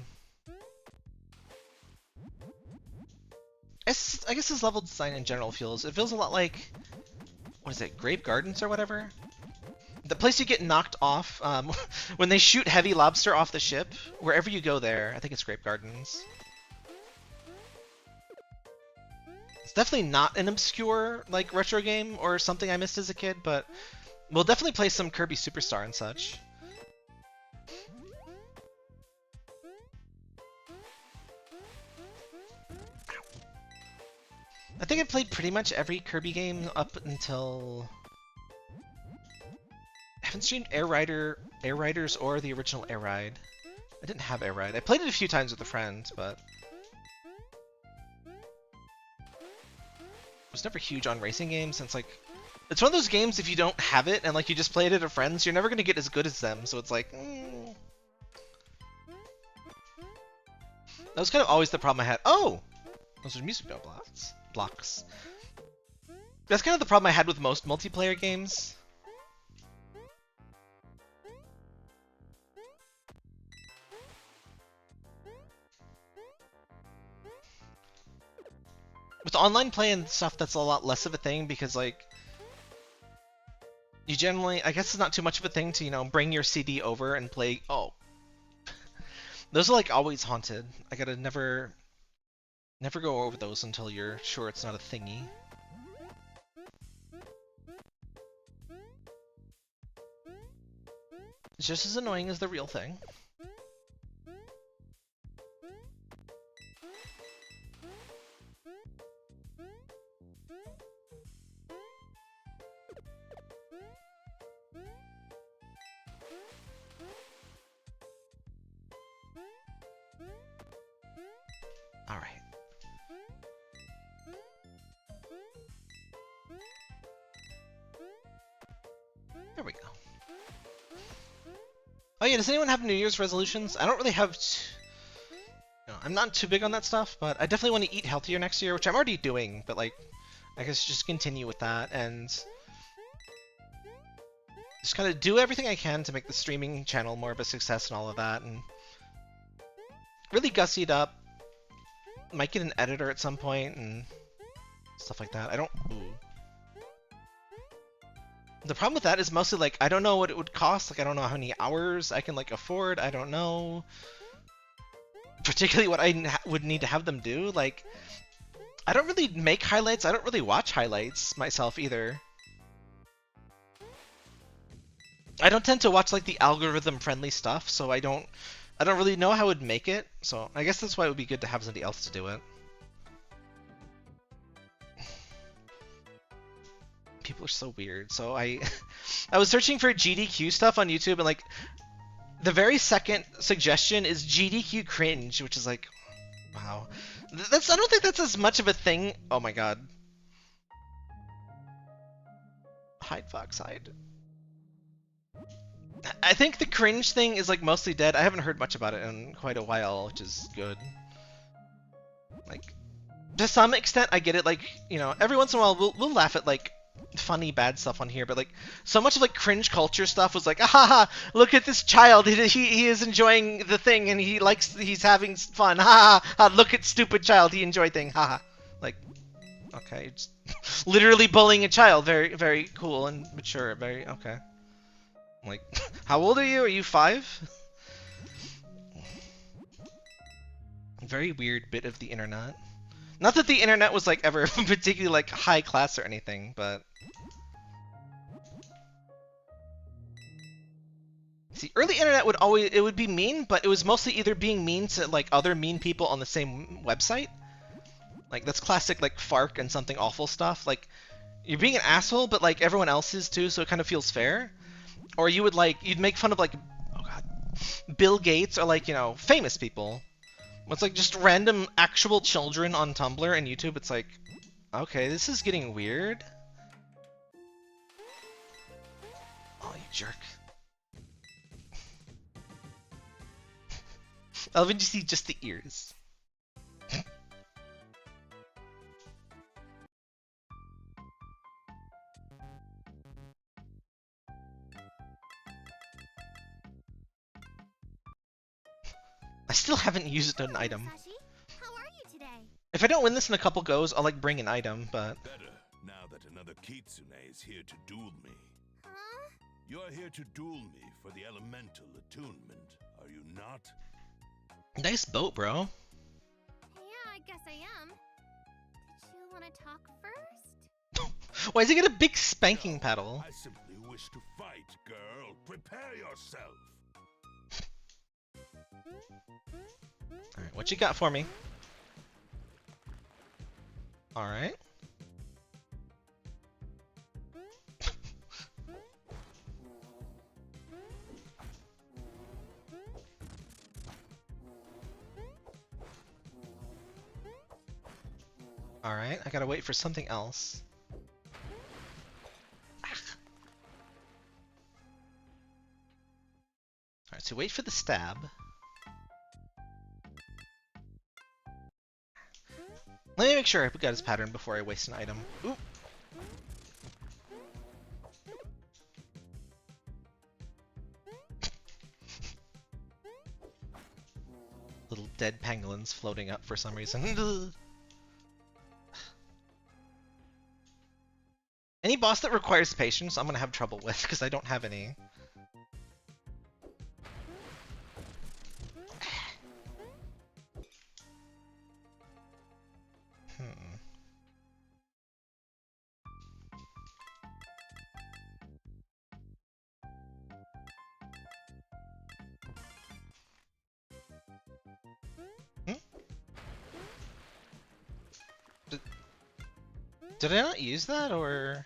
I guess this level design in general feels a lot like, what is it, Grave Gardens or whatever? The place you get knocked off when they shoot Heavy Lobster off the ship. Wherever you go there, I think it's Grave Gardens. It's definitely not an obscure like retro game or something I missed as a kid, but we'll definitely play some Kirby Superstar and such. I think I played pretty much every Kirby game up until... I haven't streamed Air Riders or the original Air Ride. I didn't have Air Ride. I played it a few times with a friend, but... I was never huge on racing games, since like... It's one of those games, if you don't have it, and like you just play it at a friend's, you're never going to get as good as them, so it's like... That was kind of always the problem I had. Oh! Those are music note blocks. That's kind of the problem I had with most multiplayer games. With online play and stuff, that's a lot less of a thing because, like, you generally, I guess it's not too much of a thing to, you know, bring your CD over and play. Oh. Those are, like, always haunted. I gotta never go over those until you're sure it's not a thingy. It's just as annoying as the real thing. Alright. There we go. Oh yeah, does anyone have New Year's resolutions? I don't really have... I'm not too big on that stuff, but I definitely want to eat healthier next year, which I'm already doing, but like, I guess just continue with that, and... just kind of do everything I can to make the streaming channel more of a success and all of that, and... really gussy it up. Might get an editor at some point, and... stuff like that. I don't... Ooh. The problem with that is mostly, like, I don't know what it would cost. Like, I don't know how many hours I can, like, afford. I don't know particularly what I would need to have them do. Like, I don't really make highlights. I don't really watch highlights myself either. I don't tend to watch like the algorithm-friendly stuff, so I don't really know how it would make it. So I guess that's why it would be good to have somebody else to do it. People are so weird. So I was searching for GDQ stuff on YouTube, and like the very second suggestion is GDQ cringe, which is like, wow. I don't think that's as much of a thing. Oh my god. Hide Fox hide. I think the cringe thing is like mostly dead. I haven't heard much about it in quite a while, which is good. Like, to some extent, I get it. Like, you know, every once in a while we'll laugh at like funny bad stuff on here, but like so much of like cringe culture stuff was like, ah, look at this child. He is enjoying the thing and he's having fun. Ha ha. Look at stupid child. He enjoyed thing. Ha ha. Like, okay, it's literally bullying a child. Very very cool and mature. Very okay. Like, how old are you? Are you 5? Very weird bit of the internet. Not that the internet was like ever particularly like high class or anything, but see, early internet would be mean, but it was mostly either being mean to like other mean people on the same website. Like that's classic like FARC and something awful stuff. Like you're being an asshole, but like everyone else is too, so it kind of feels fair. Or you'd make fun of like, oh god, Bill Gates or like, you know, famous people. It's like just random actual children on Tumblr and YouTube. It's like, okay, this is getting weird. Oh, you jerk. I'll even just see just the ears. I still haven't used an item. How are you today? If I don't win this in a couple goes, I'll like bring an item, but... Better, now that another Kitsune is here to duel me. Huh? You're here to duel me for the elemental attunement, are you not? Nice boat, bro. Yeah, I guess I am. Did you want to talk first? Why is he got a big spanking paddle? I simply wish to fight, girl. Prepare yourself. Alright, what you got for me? Alright. Alright, I gotta wait for something else. Alright, so wait for the stab. Let me make sure I got his pattern before I waste an item. Ooh. Little dead pangolins floating up for some reason. Any boss that requires patience, I'm gonna have trouble with, because I don't have any. Did I not use that, or...?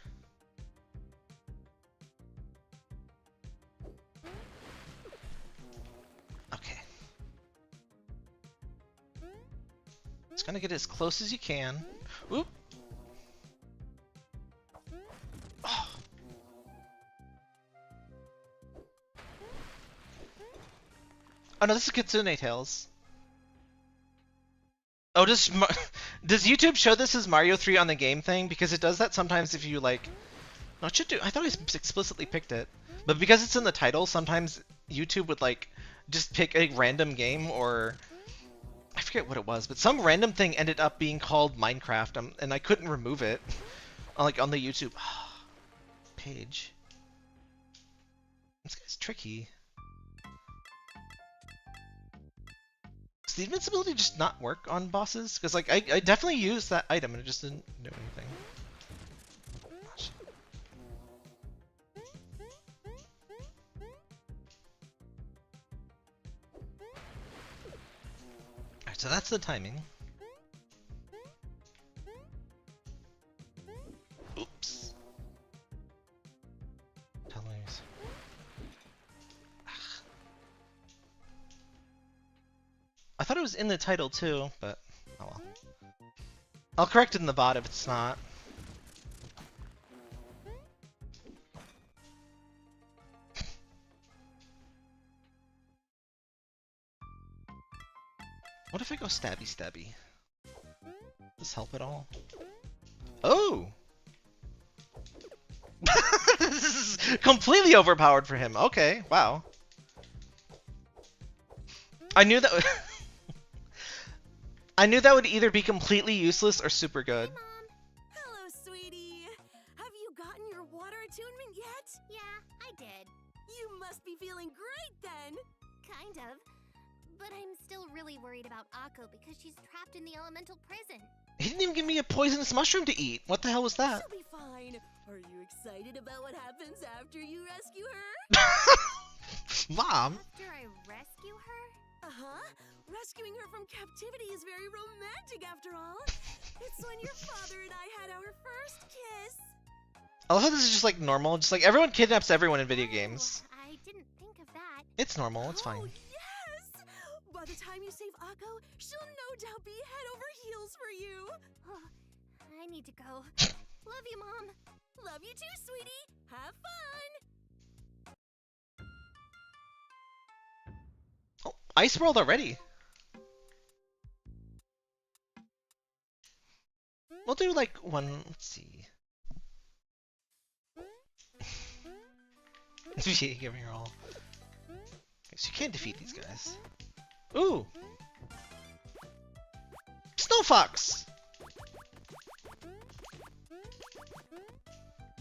Okay. Just gonna get as close as you can. Oop! Oh. Oh no, this is Kitsune Tails. Oh, does YouTube show this as Mario 3 on the game thing? Because it does that sometimes if you like... No, it should do... I thought I explicitly picked it. But because it's in the title, sometimes YouTube would like just pick a random game or... I forget what it was, but some random thing ended up being called Minecraft, and I couldn't remove it. Like on the YouTube page. This guy's tricky. Does the invincibility just not work on bosses? Because like I definitely used that item and it just didn't do anything. Alright, so that's the timing. Oops. Colors. I thought it was in the title too, but oh well. I'll correct it in the bot if it's not. What if I go stabby stabby? Does this help at all? Oh! This is completely overpowered for him. Okay, wow. I knew that I knew that would either be completely useless or super good. Hey, Mom. Hello, sweetie. Have you gotten your water attunement yet? Yeah, I did. You must be feeling great then. Kind of. But I'm still really worried about Akko because she's trapped in the elemental prison. He didn't even give me a poisonous mushroom to eat. What the hell was that? She'll be fine. Are you excited about what happens after you rescue her? Mom! After I rescue her? Uh-huh. Rescuing her from captivity is very romantic after all. It's when your father and I had our first kiss. I love how this is just like normal. Just like everyone kidnaps everyone in video games. I didn't think of that. It's normal. It's fine. Oh, yes! By the time you save Akko, she'll no doubt be head over heels for you. Oh, I need to go. Love you, Mom. Love you too, sweetie. Have fun. Oh, Ice World already. We'll do like one. Let's see. Give me your all. Okay, so you can't defeat these guys. Ooh! Snow Fox!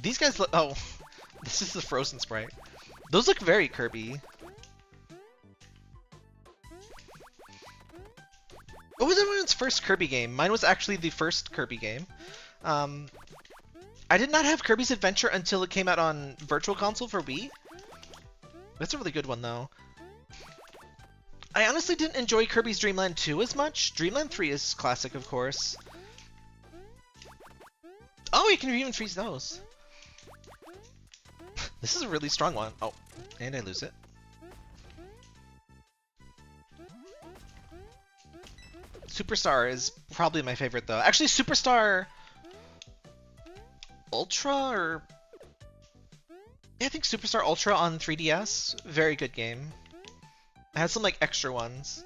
These guys look. Oh, this is the frozen sprite. Those look very Kirby. What was everyone's first Kirby game? Mine was actually the first Kirby game. I did not have Kirby's Adventure until it came out on Virtual Console for Wii. That's a really good one, though. I honestly didn't enjoy Kirby's Dream Land 2 as much. Dream Land 3 is classic, of course. Oh, you can even freeze those. This is a really strong one. Oh, and I lose it. Superstar is probably my favorite, though. Actually, Superstar Ultra, or... yeah, I think Superstar Ultra on 3DS. Very good game. It has some, like, extra ones.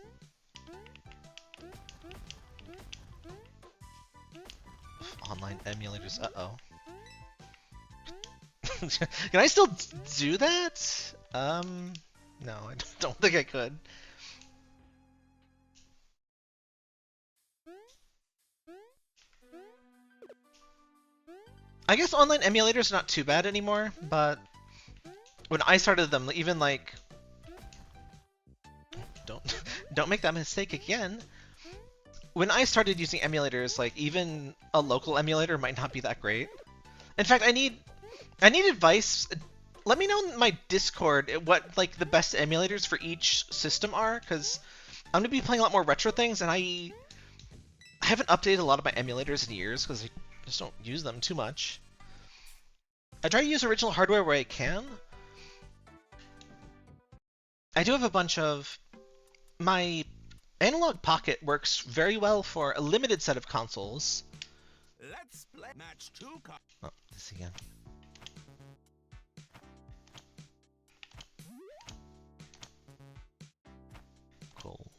Online emulators, uh-oh. Can I still do that? No, I don't think I could. I guess online emulators are not too bad anymore, but when I started them, even like... Don't make that mistake again. When I started using emulators, like even a local emulator might not be that great. In fact, I need advice. Let me know in my Discord what like the best emulators for each system are, because I'm gonna be playing a lot more retro things, and I haven't updated a lot of my emulators in years because I just don't use them too much. I try to use original hardware where I can. I do have a bunch of... My Analog Pocket works very well for a limited set of consoles. Let's play match 2. Oh, this again. Cold.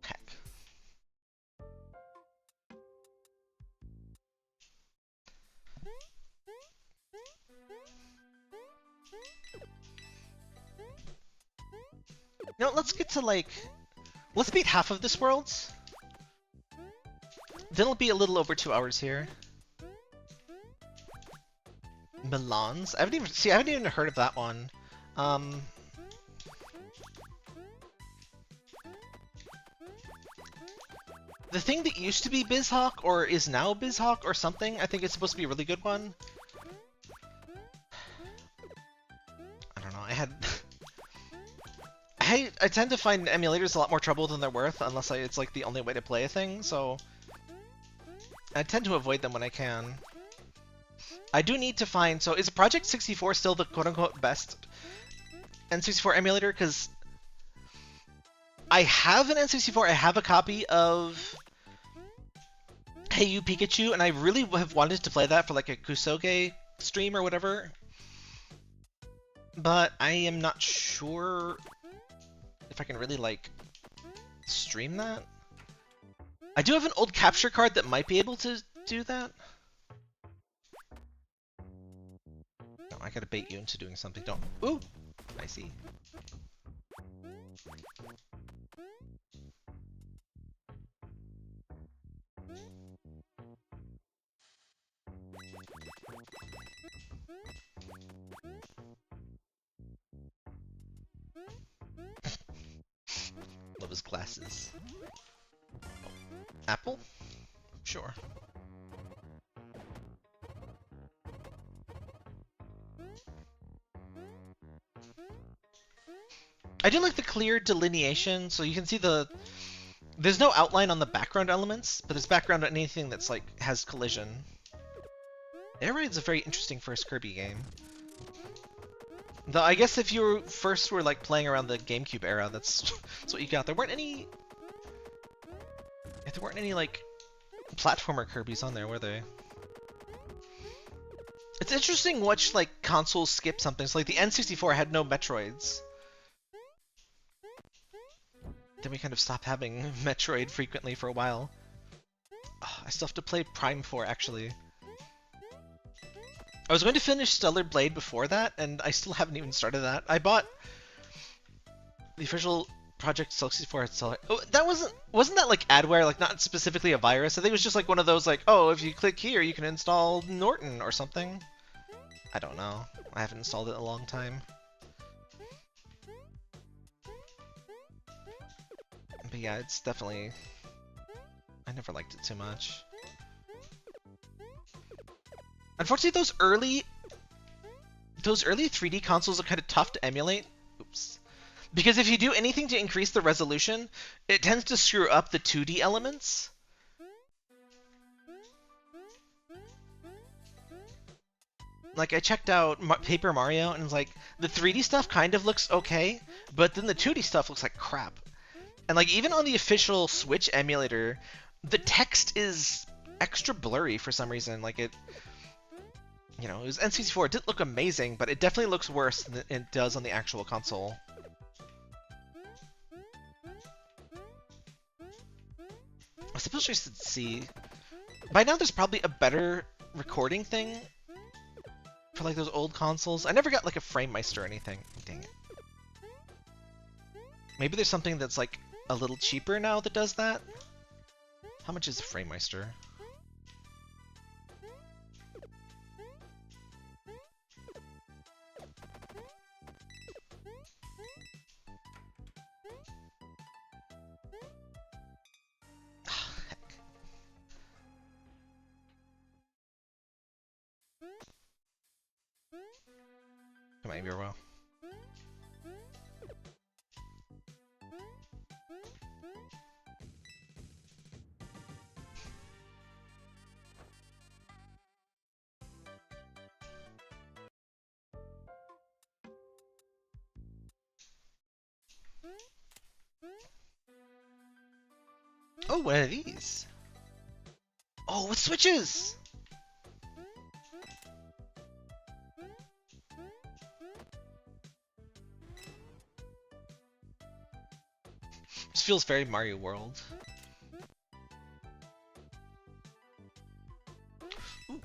Heck. No, let's get to like... Let's beat half of this world. Then it'll be a little over 2 hours here. Milans? I haven't even heard of that one. The thing that used to be BizHawk, or is now BizHawk or something, I think it's supposed to be a really good one. had... I tend to find emulators a lot more trouble than they're worth, unless it's like the only way to play a thing, so... I tend to avoid them when I can. I do need to find... So is Project 64 still the quote-unquote best N64 emulator? Because I have an N64, I have a copy of Hey You Pikachu, and I really have wanted to play that for like a Kusoge stream or whatever. But I am not sure if I can really like stream that. I do have an old capture card that might be able to do that. No, I gotta bait you into doing something. Don't. Ooh! I see. Love his glasses. Apple? Sure. I do like the clear delineation, so you can see there's no outline on the background elements, but there's background on anything that's like has collision. Air Raid's a very interesting first Kirby game. Though I guess if you first were like playing around the GameCube era, that's what you got. There weren't any like platformer Kirbys on there, were they? It's interesting which like consoles skip something. So like the N64 had no Metroids. Then we kind of stopped having Metroid frequently for a while. Oh, I still have to play Prime 4 actually. I was going to finish Stellar Blade before that, and I still haven't even started that. I bought the official Project 64 itself. Oh, that wasn't that like adware, like not specifically a virus. I think it was just like one of those like, oh, if you click here, you can install Norton or something. I don't know. I haven't installed it in a long time. But yeah, it's definitely... I never liked it too much. Unfortunately, those early 3D consoles are kind of tough to emulate. Oops. Because if you do anything to increase the resolution, it tends to screw up the 2D elements. Like, I checked out Paper Mario, and it's like, the 3D stuff kind of looks okay, but then the 2D stuff looks like crap. And like, even on the official Switch emulator, the text is extra blurry for some reason. Like it, you know, it was N64, it didn't look amazing, but it definitely looks worse than it does on the actual console. I suppose we should see. By now there's probably a better recording thing for like those old consoles. I never got like a FrameMeister or anything. Dang it. Maybe there's something that's like a little cheaper now that does that? How much is a FrameMeister? Heck. Come on, you're well. Oh, one of these. Oh, with switches! This feels very Mario World. Ooh.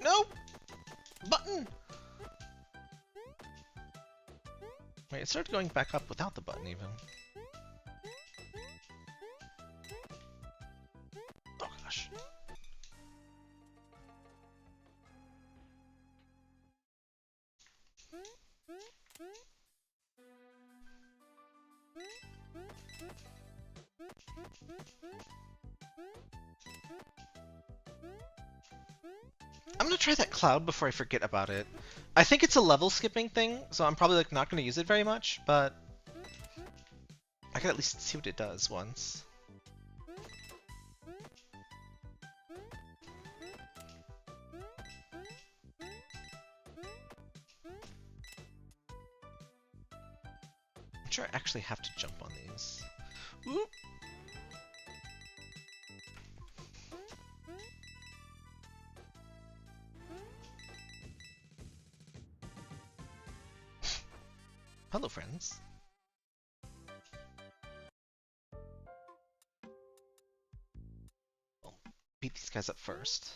No! Button! Wait, it started going back up without the button even. Oh gosh. I'm gonna try that cloud before I forget about it. I think it's a level skipping thing, so I'm probably like not gonna use it very much, but I can at least see what it does once. I'm sure I actually have to jump on these. Oop. Hello, friends. I'll beat these guys up first.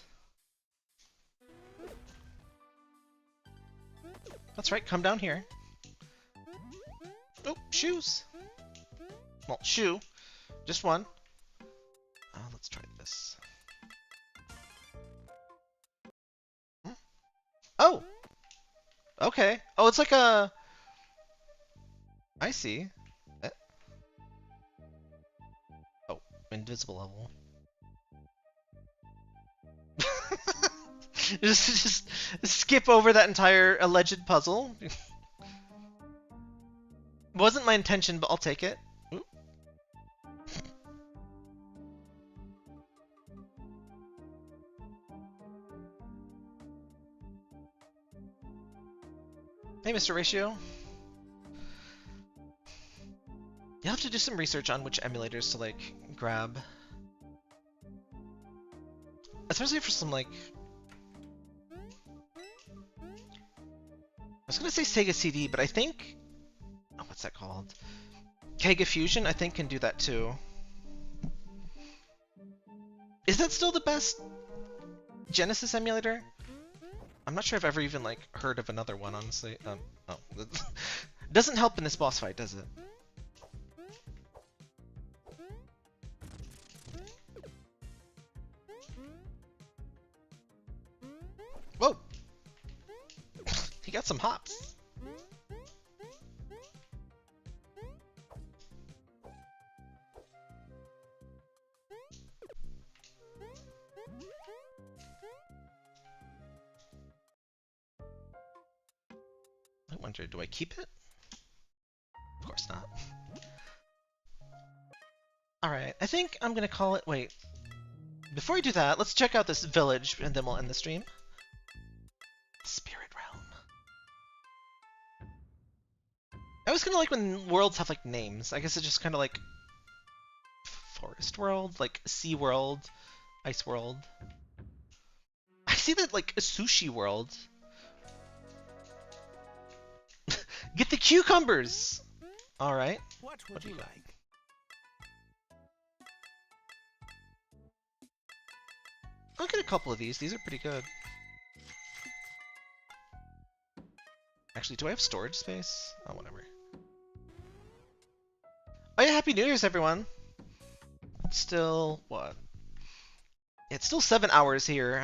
That's right, come down here. Oh, shoes! Well, shoe. Just one. Let's try this. Oh! Okay. Oh, it's like a... I see. Oh, invisible level. just skip over that entire alleged puzzle. Wasn't my intention, but I'll take it. Ooh. Hey, Mr. Ratio. You'll have to do some research on which emulators to, like, grab. Especially for some, like... I was gonna say Sega CD, but I think... Oh, what's that called? Kega Fusion, I think, can do that too. Is that still the best Genesis emulator? I'm not sure I've ever even, like, heard of another one, honestly. Oh. Doesn't help in this boss fight, does it? Whoa! He got some hops. I wonder, do I keep it? Of course not. Alright, I think I'm gonna call it... Wait. Before I do that, let's check out this village, and then we'll end the stream. Spirit Realm. I always kind of like when worlds have, like, names. I guess it's just kind of like... Forest World, like SeaWorld, Ice World. I see that, like, a Sushi World. Get the cucumbers! Alright. What would you like? I'll get a couple of these. These are pretty good. Actually, do I have storage space? Oh, whatever. Oh yeah, Happy New Year's, everyone! It's still... what? It's still 7 hours here.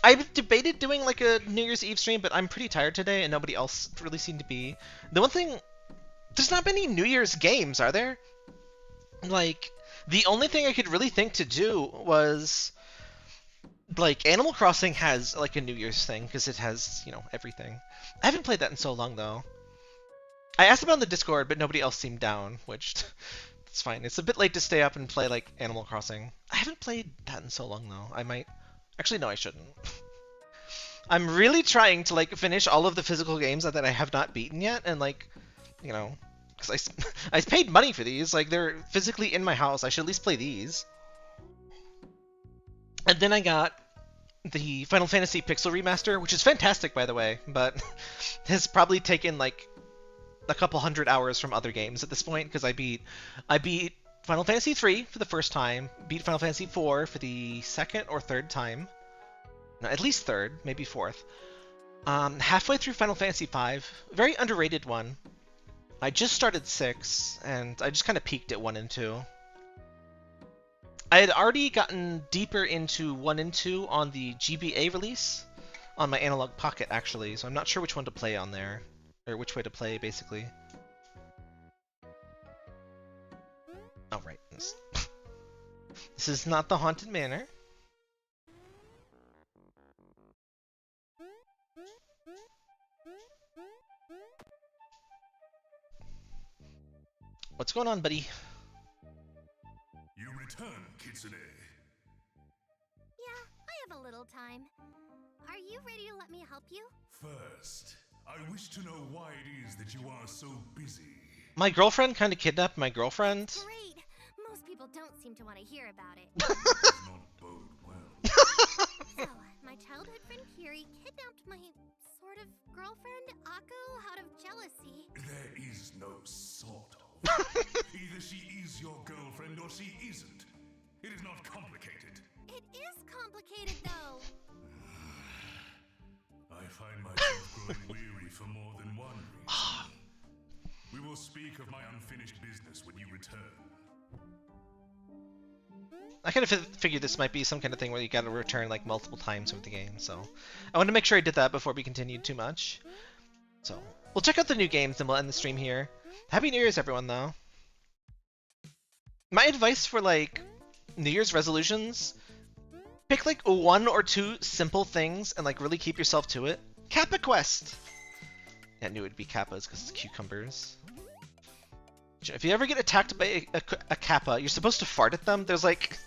I've debated doing like a New Year's Eve stream, but I'm pretty tired today, and nobody else really seemed to be. The one thing... There's not many New Year's games, are there? Like, the only thing I could really think to do was... Like, Animal Crossing has, like, a New Year's thing, because it has, you know, everything. I haven't played that in so long, though. I asked about it on the Discord, but nobody else seemed down, which... It's fine. It's a bit late to stay up and play, like, Animal Crossing. I haven't played that in so long, though. I might... Actually, no, I shouldn't. I'm really trying to, like, finish all of the physical games that I have not beaten yet, and, like, you know... Because I paid money for these. Like, they're physically in my house. I should at least play these. And then I got the Final Fantasy Pixel Remaster, which is fantastic, by the way, but has probably taken, like, a couple hundred hours from other games at this point, because I beat Final Fantasy 3 for the first time, beat Final Fantasy 4 for the second or third time. No, at least third, maybe fourth. Halfway through Final Fantasy 5, very underrated one. I just started 6, and I just kind of peaked at 1 and 2. I had already gotten deeper into 1 and 2 on the GBA release, on my Analog Pocket, actually, so I'm not sure which one to play on there. Or which way to play, basically. Oh, right. This is not the Haunted Manor. What's going on, buddy? You return, Kitsune. Yeah, I have a little time. Are you ready to let me help you? First, I wish to know why it is that you are so busy. My girlfriend kind of kidnapped my girlfriend. Great! Most people don't seem to want to hear about it. Does not bode well. So, my childhood friend Kiri kidnapped my sort of girlfriend, Akko, out of jealousy. There is no sort of. Either she is your girlfriend or she isn't. It is not complicated. It is complicated, though. I find myself growing weary for more than one reason. We will speak of my unfinished business when you return. I kind of figured this might be some kind of thing where you gotta return like multiple times with the game, so I wanted to make sure I did that before we continued too much. So we'll check out the new games and we'll end the stream here. Happy New Year's, everyone, though. My advice for like New Year's resolutions: pick like 1 or 2 simple things and like really keep yourself to it. Kappa Quest. Yeah, I knew it'd be Kappas because it's cucumbers. If you ever get attacked by a Kappa, you're supposed to fart at them. There's like,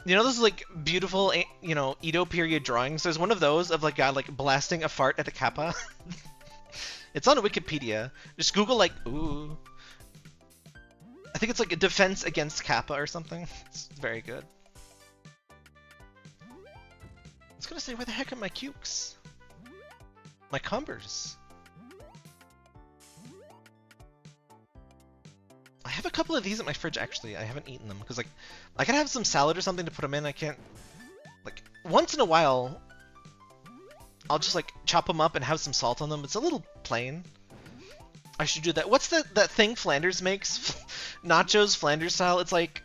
you know, those like beautiful, you know, Edo period drawings. There's one of those of like a guy like blasting a fart at a Kappa. It's on Wikipedia. Just Google like, ooh. I think it's like a defense against Kappa or something. It's very good. I was gonna say, where the heck are my cukes? My cumbers. I have a couple of these in my fridge, actually. I haven't eaten them, because, like, I could have some salad or something to put them in. I can't, like, once in a while, I'll just, like, chop them up and have some salt on them. It's a little plain. I should do that. What's that thing Flanders makes? Nachos Flanders style. It's, like,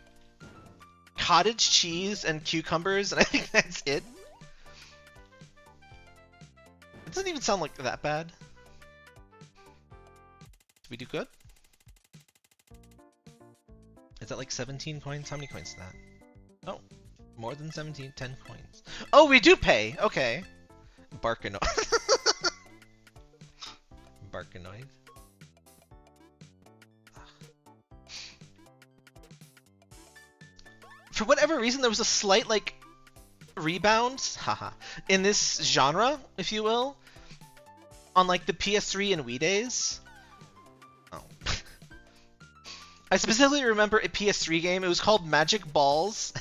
cottage cheese and cucumbers, and I think that's it. It doesn't even sound like that bad. Did we do good? Is that like 17 coins? How many coins is that? Oh, more than 17, 10 coins. Oh, we do pay! Okay. Barkanoid. Barkanoid. For whatever reason, there was a slight, like, rebound, haha, in this genre, if you will, on, like, the PS3 and Wii days. Oh. I specifically remember a PS3 game. It was called Magic Balls,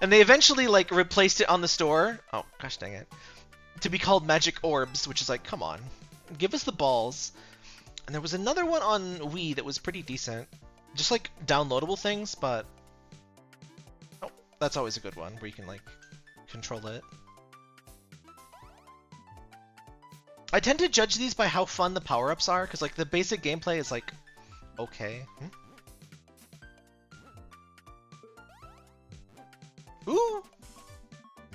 and they eventually like replaced it on the store. Oh gosh dang it! To be called Magic Orbs, which is like, come on, give us the balls. And there was another one on Wii that was pretty decent, just like downloadable things. But oh, that's always a good one where you can like control it. I tend to judge these by how fun the power-ups are, because like the basic gameplay is like okay. Ooh!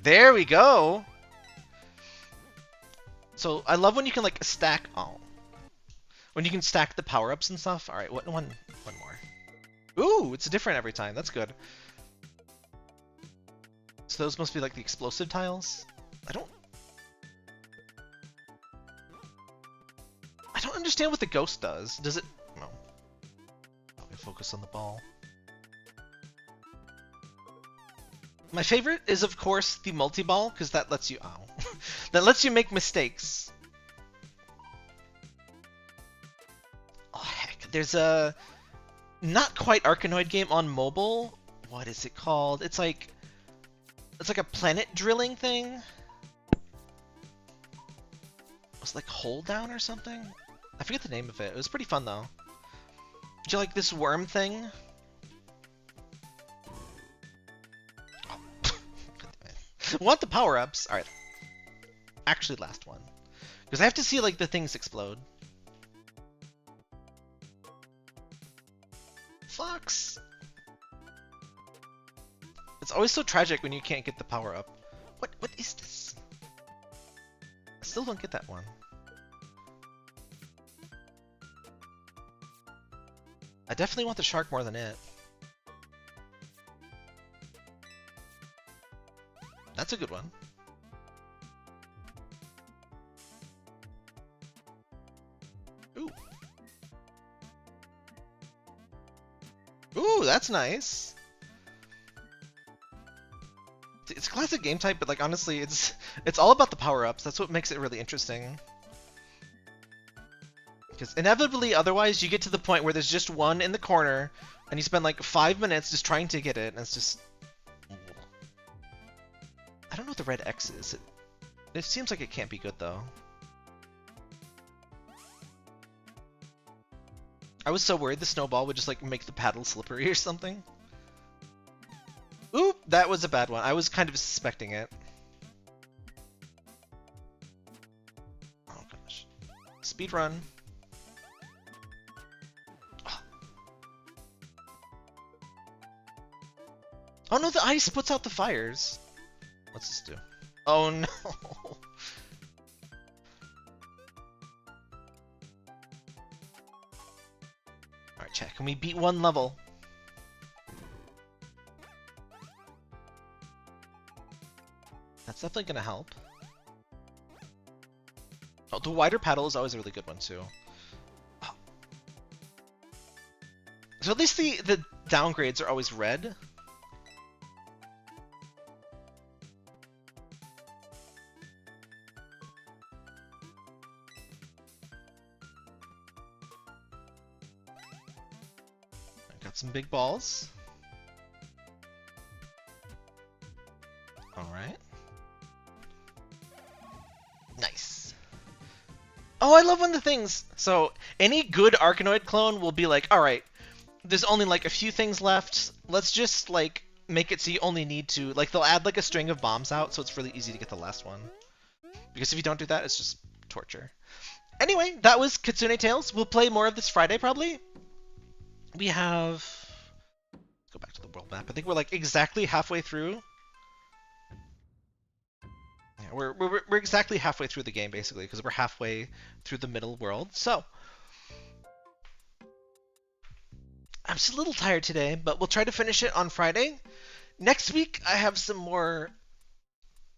There we go! So, I love when you can, like, stack... Oh. When you can stack the power-ups and stuff. Alright, one more. Ooh! It's different every time. That's good. So those must be, like, the explosive tiles? I don't understand what the ghost does. Does it... No. I'll focus on the ball. My favorite is, of course, the multi-ball, because that lets you... Ow. That lets you make mistakes. Oh, heck. There's a not quite Arkanoid game on mobile. What is it called? It's like a planet drilling thing. It's like Hold Down or something? I forget the name of it. It was pretty fun, though. Did you like this worm thing? Want the power-ups? Alright. Actually, last one. Because I have to see, like, the things explode. Fox! It's always so tragic when you can't get the power-up. What is this? I still don't get that one. I definitely want the shark more than it. That's a good one. Ooh. Ooh, that's nice. It's a classic game type, but like honestly, it's all about the power-ups. That's what makes it really interesting. Because inevitably, otherwise, you get to the point where there's just one in the corner, and you spend like 5 minutes just trying to get it, and it's just... I don't know what the red X is. It seems like it can't be good, though. I was so worried the snowball would just like make the paddle slippery or something. Oop, that was a bad one. I was kind of suspecting it. Oh gosh. Speed run. Oh no, the ice puts out the fires. What's this do? Oh no. Alright, chat. Can we beat one level? That's definitely gonna help. Oh, the wider paddle is always a really good one too. Oh. So at least the downgrades are always red. Some big balls. Alright. Nice. Oh, I love when the things... So, any good Arkanoid clone will be like, alright, there's only like a few things left. Let's just like make it so you only need to... Like, they'll add like a string of bombs out, so it's really easy to get the last one. Because if you don't do that, it's just torture. Anyway, that was Kitsune Tails. We'll play more of this Friday, probably. We have... Let's go back to the world map. I think we're like exactly halfway through. Yeah, we're exactly halfway through the game, basically, because we're halfway through the middle world. So, I'm just a little tired today, but we'll try to finish it on Friday. Next week, I have some more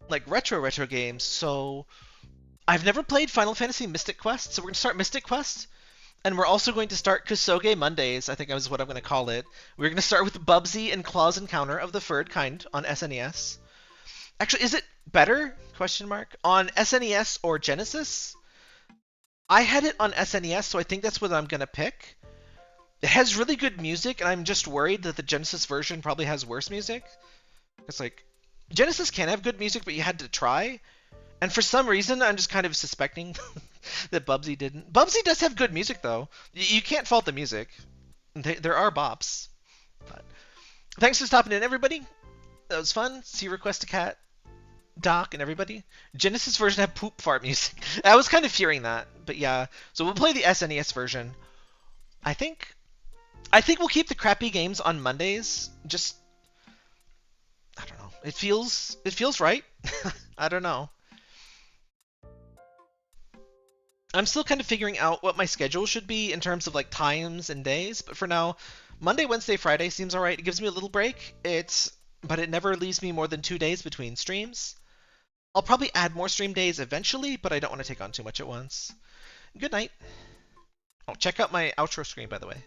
like retro games. So, I've never played Final Fantasy Mystic Quest, so we're gonna start Mystic Quest. And we're also going to start Kusoge Mondays, I think is what I'm going to call it. We're going to start with Bubsy and Claw's Encounter of the Furred Kind on SNES. Actually, is it better? Question mark. On SNES or Genesis? I had it on SNES, so I think that's what I'm going to pick. It has really good music, and I'm just worried that the Genesis version probably has worse music. It's like, Genesis can have good music, but you had to try. And for some reason, I'm just kind of suspecting that Bubsy didn't. Bubsy does have good music, though. You can't fault the music. There are bops. But thanks for stopping in, everybody. That was fun. See Request a Cat, Doc, and everybody. Genesis version had poop fart music. I was kind of fearing that, but yeah. So we'll play the SNES version. I think we'll keep the crappy games on Mondays. Just, I don't know. It feels right. I don't know. I'm still kind of figuring out what my schedule should be in terms of like times and days, but for now, Monday, Wednesday, Friday seems alright. It gives me a little break. But it never leaves me more than 2 days between streams. I'll probably add more stream days eventually, but I don't want to take on too much at once. Good night. Oh, check out my outro screen, by the way.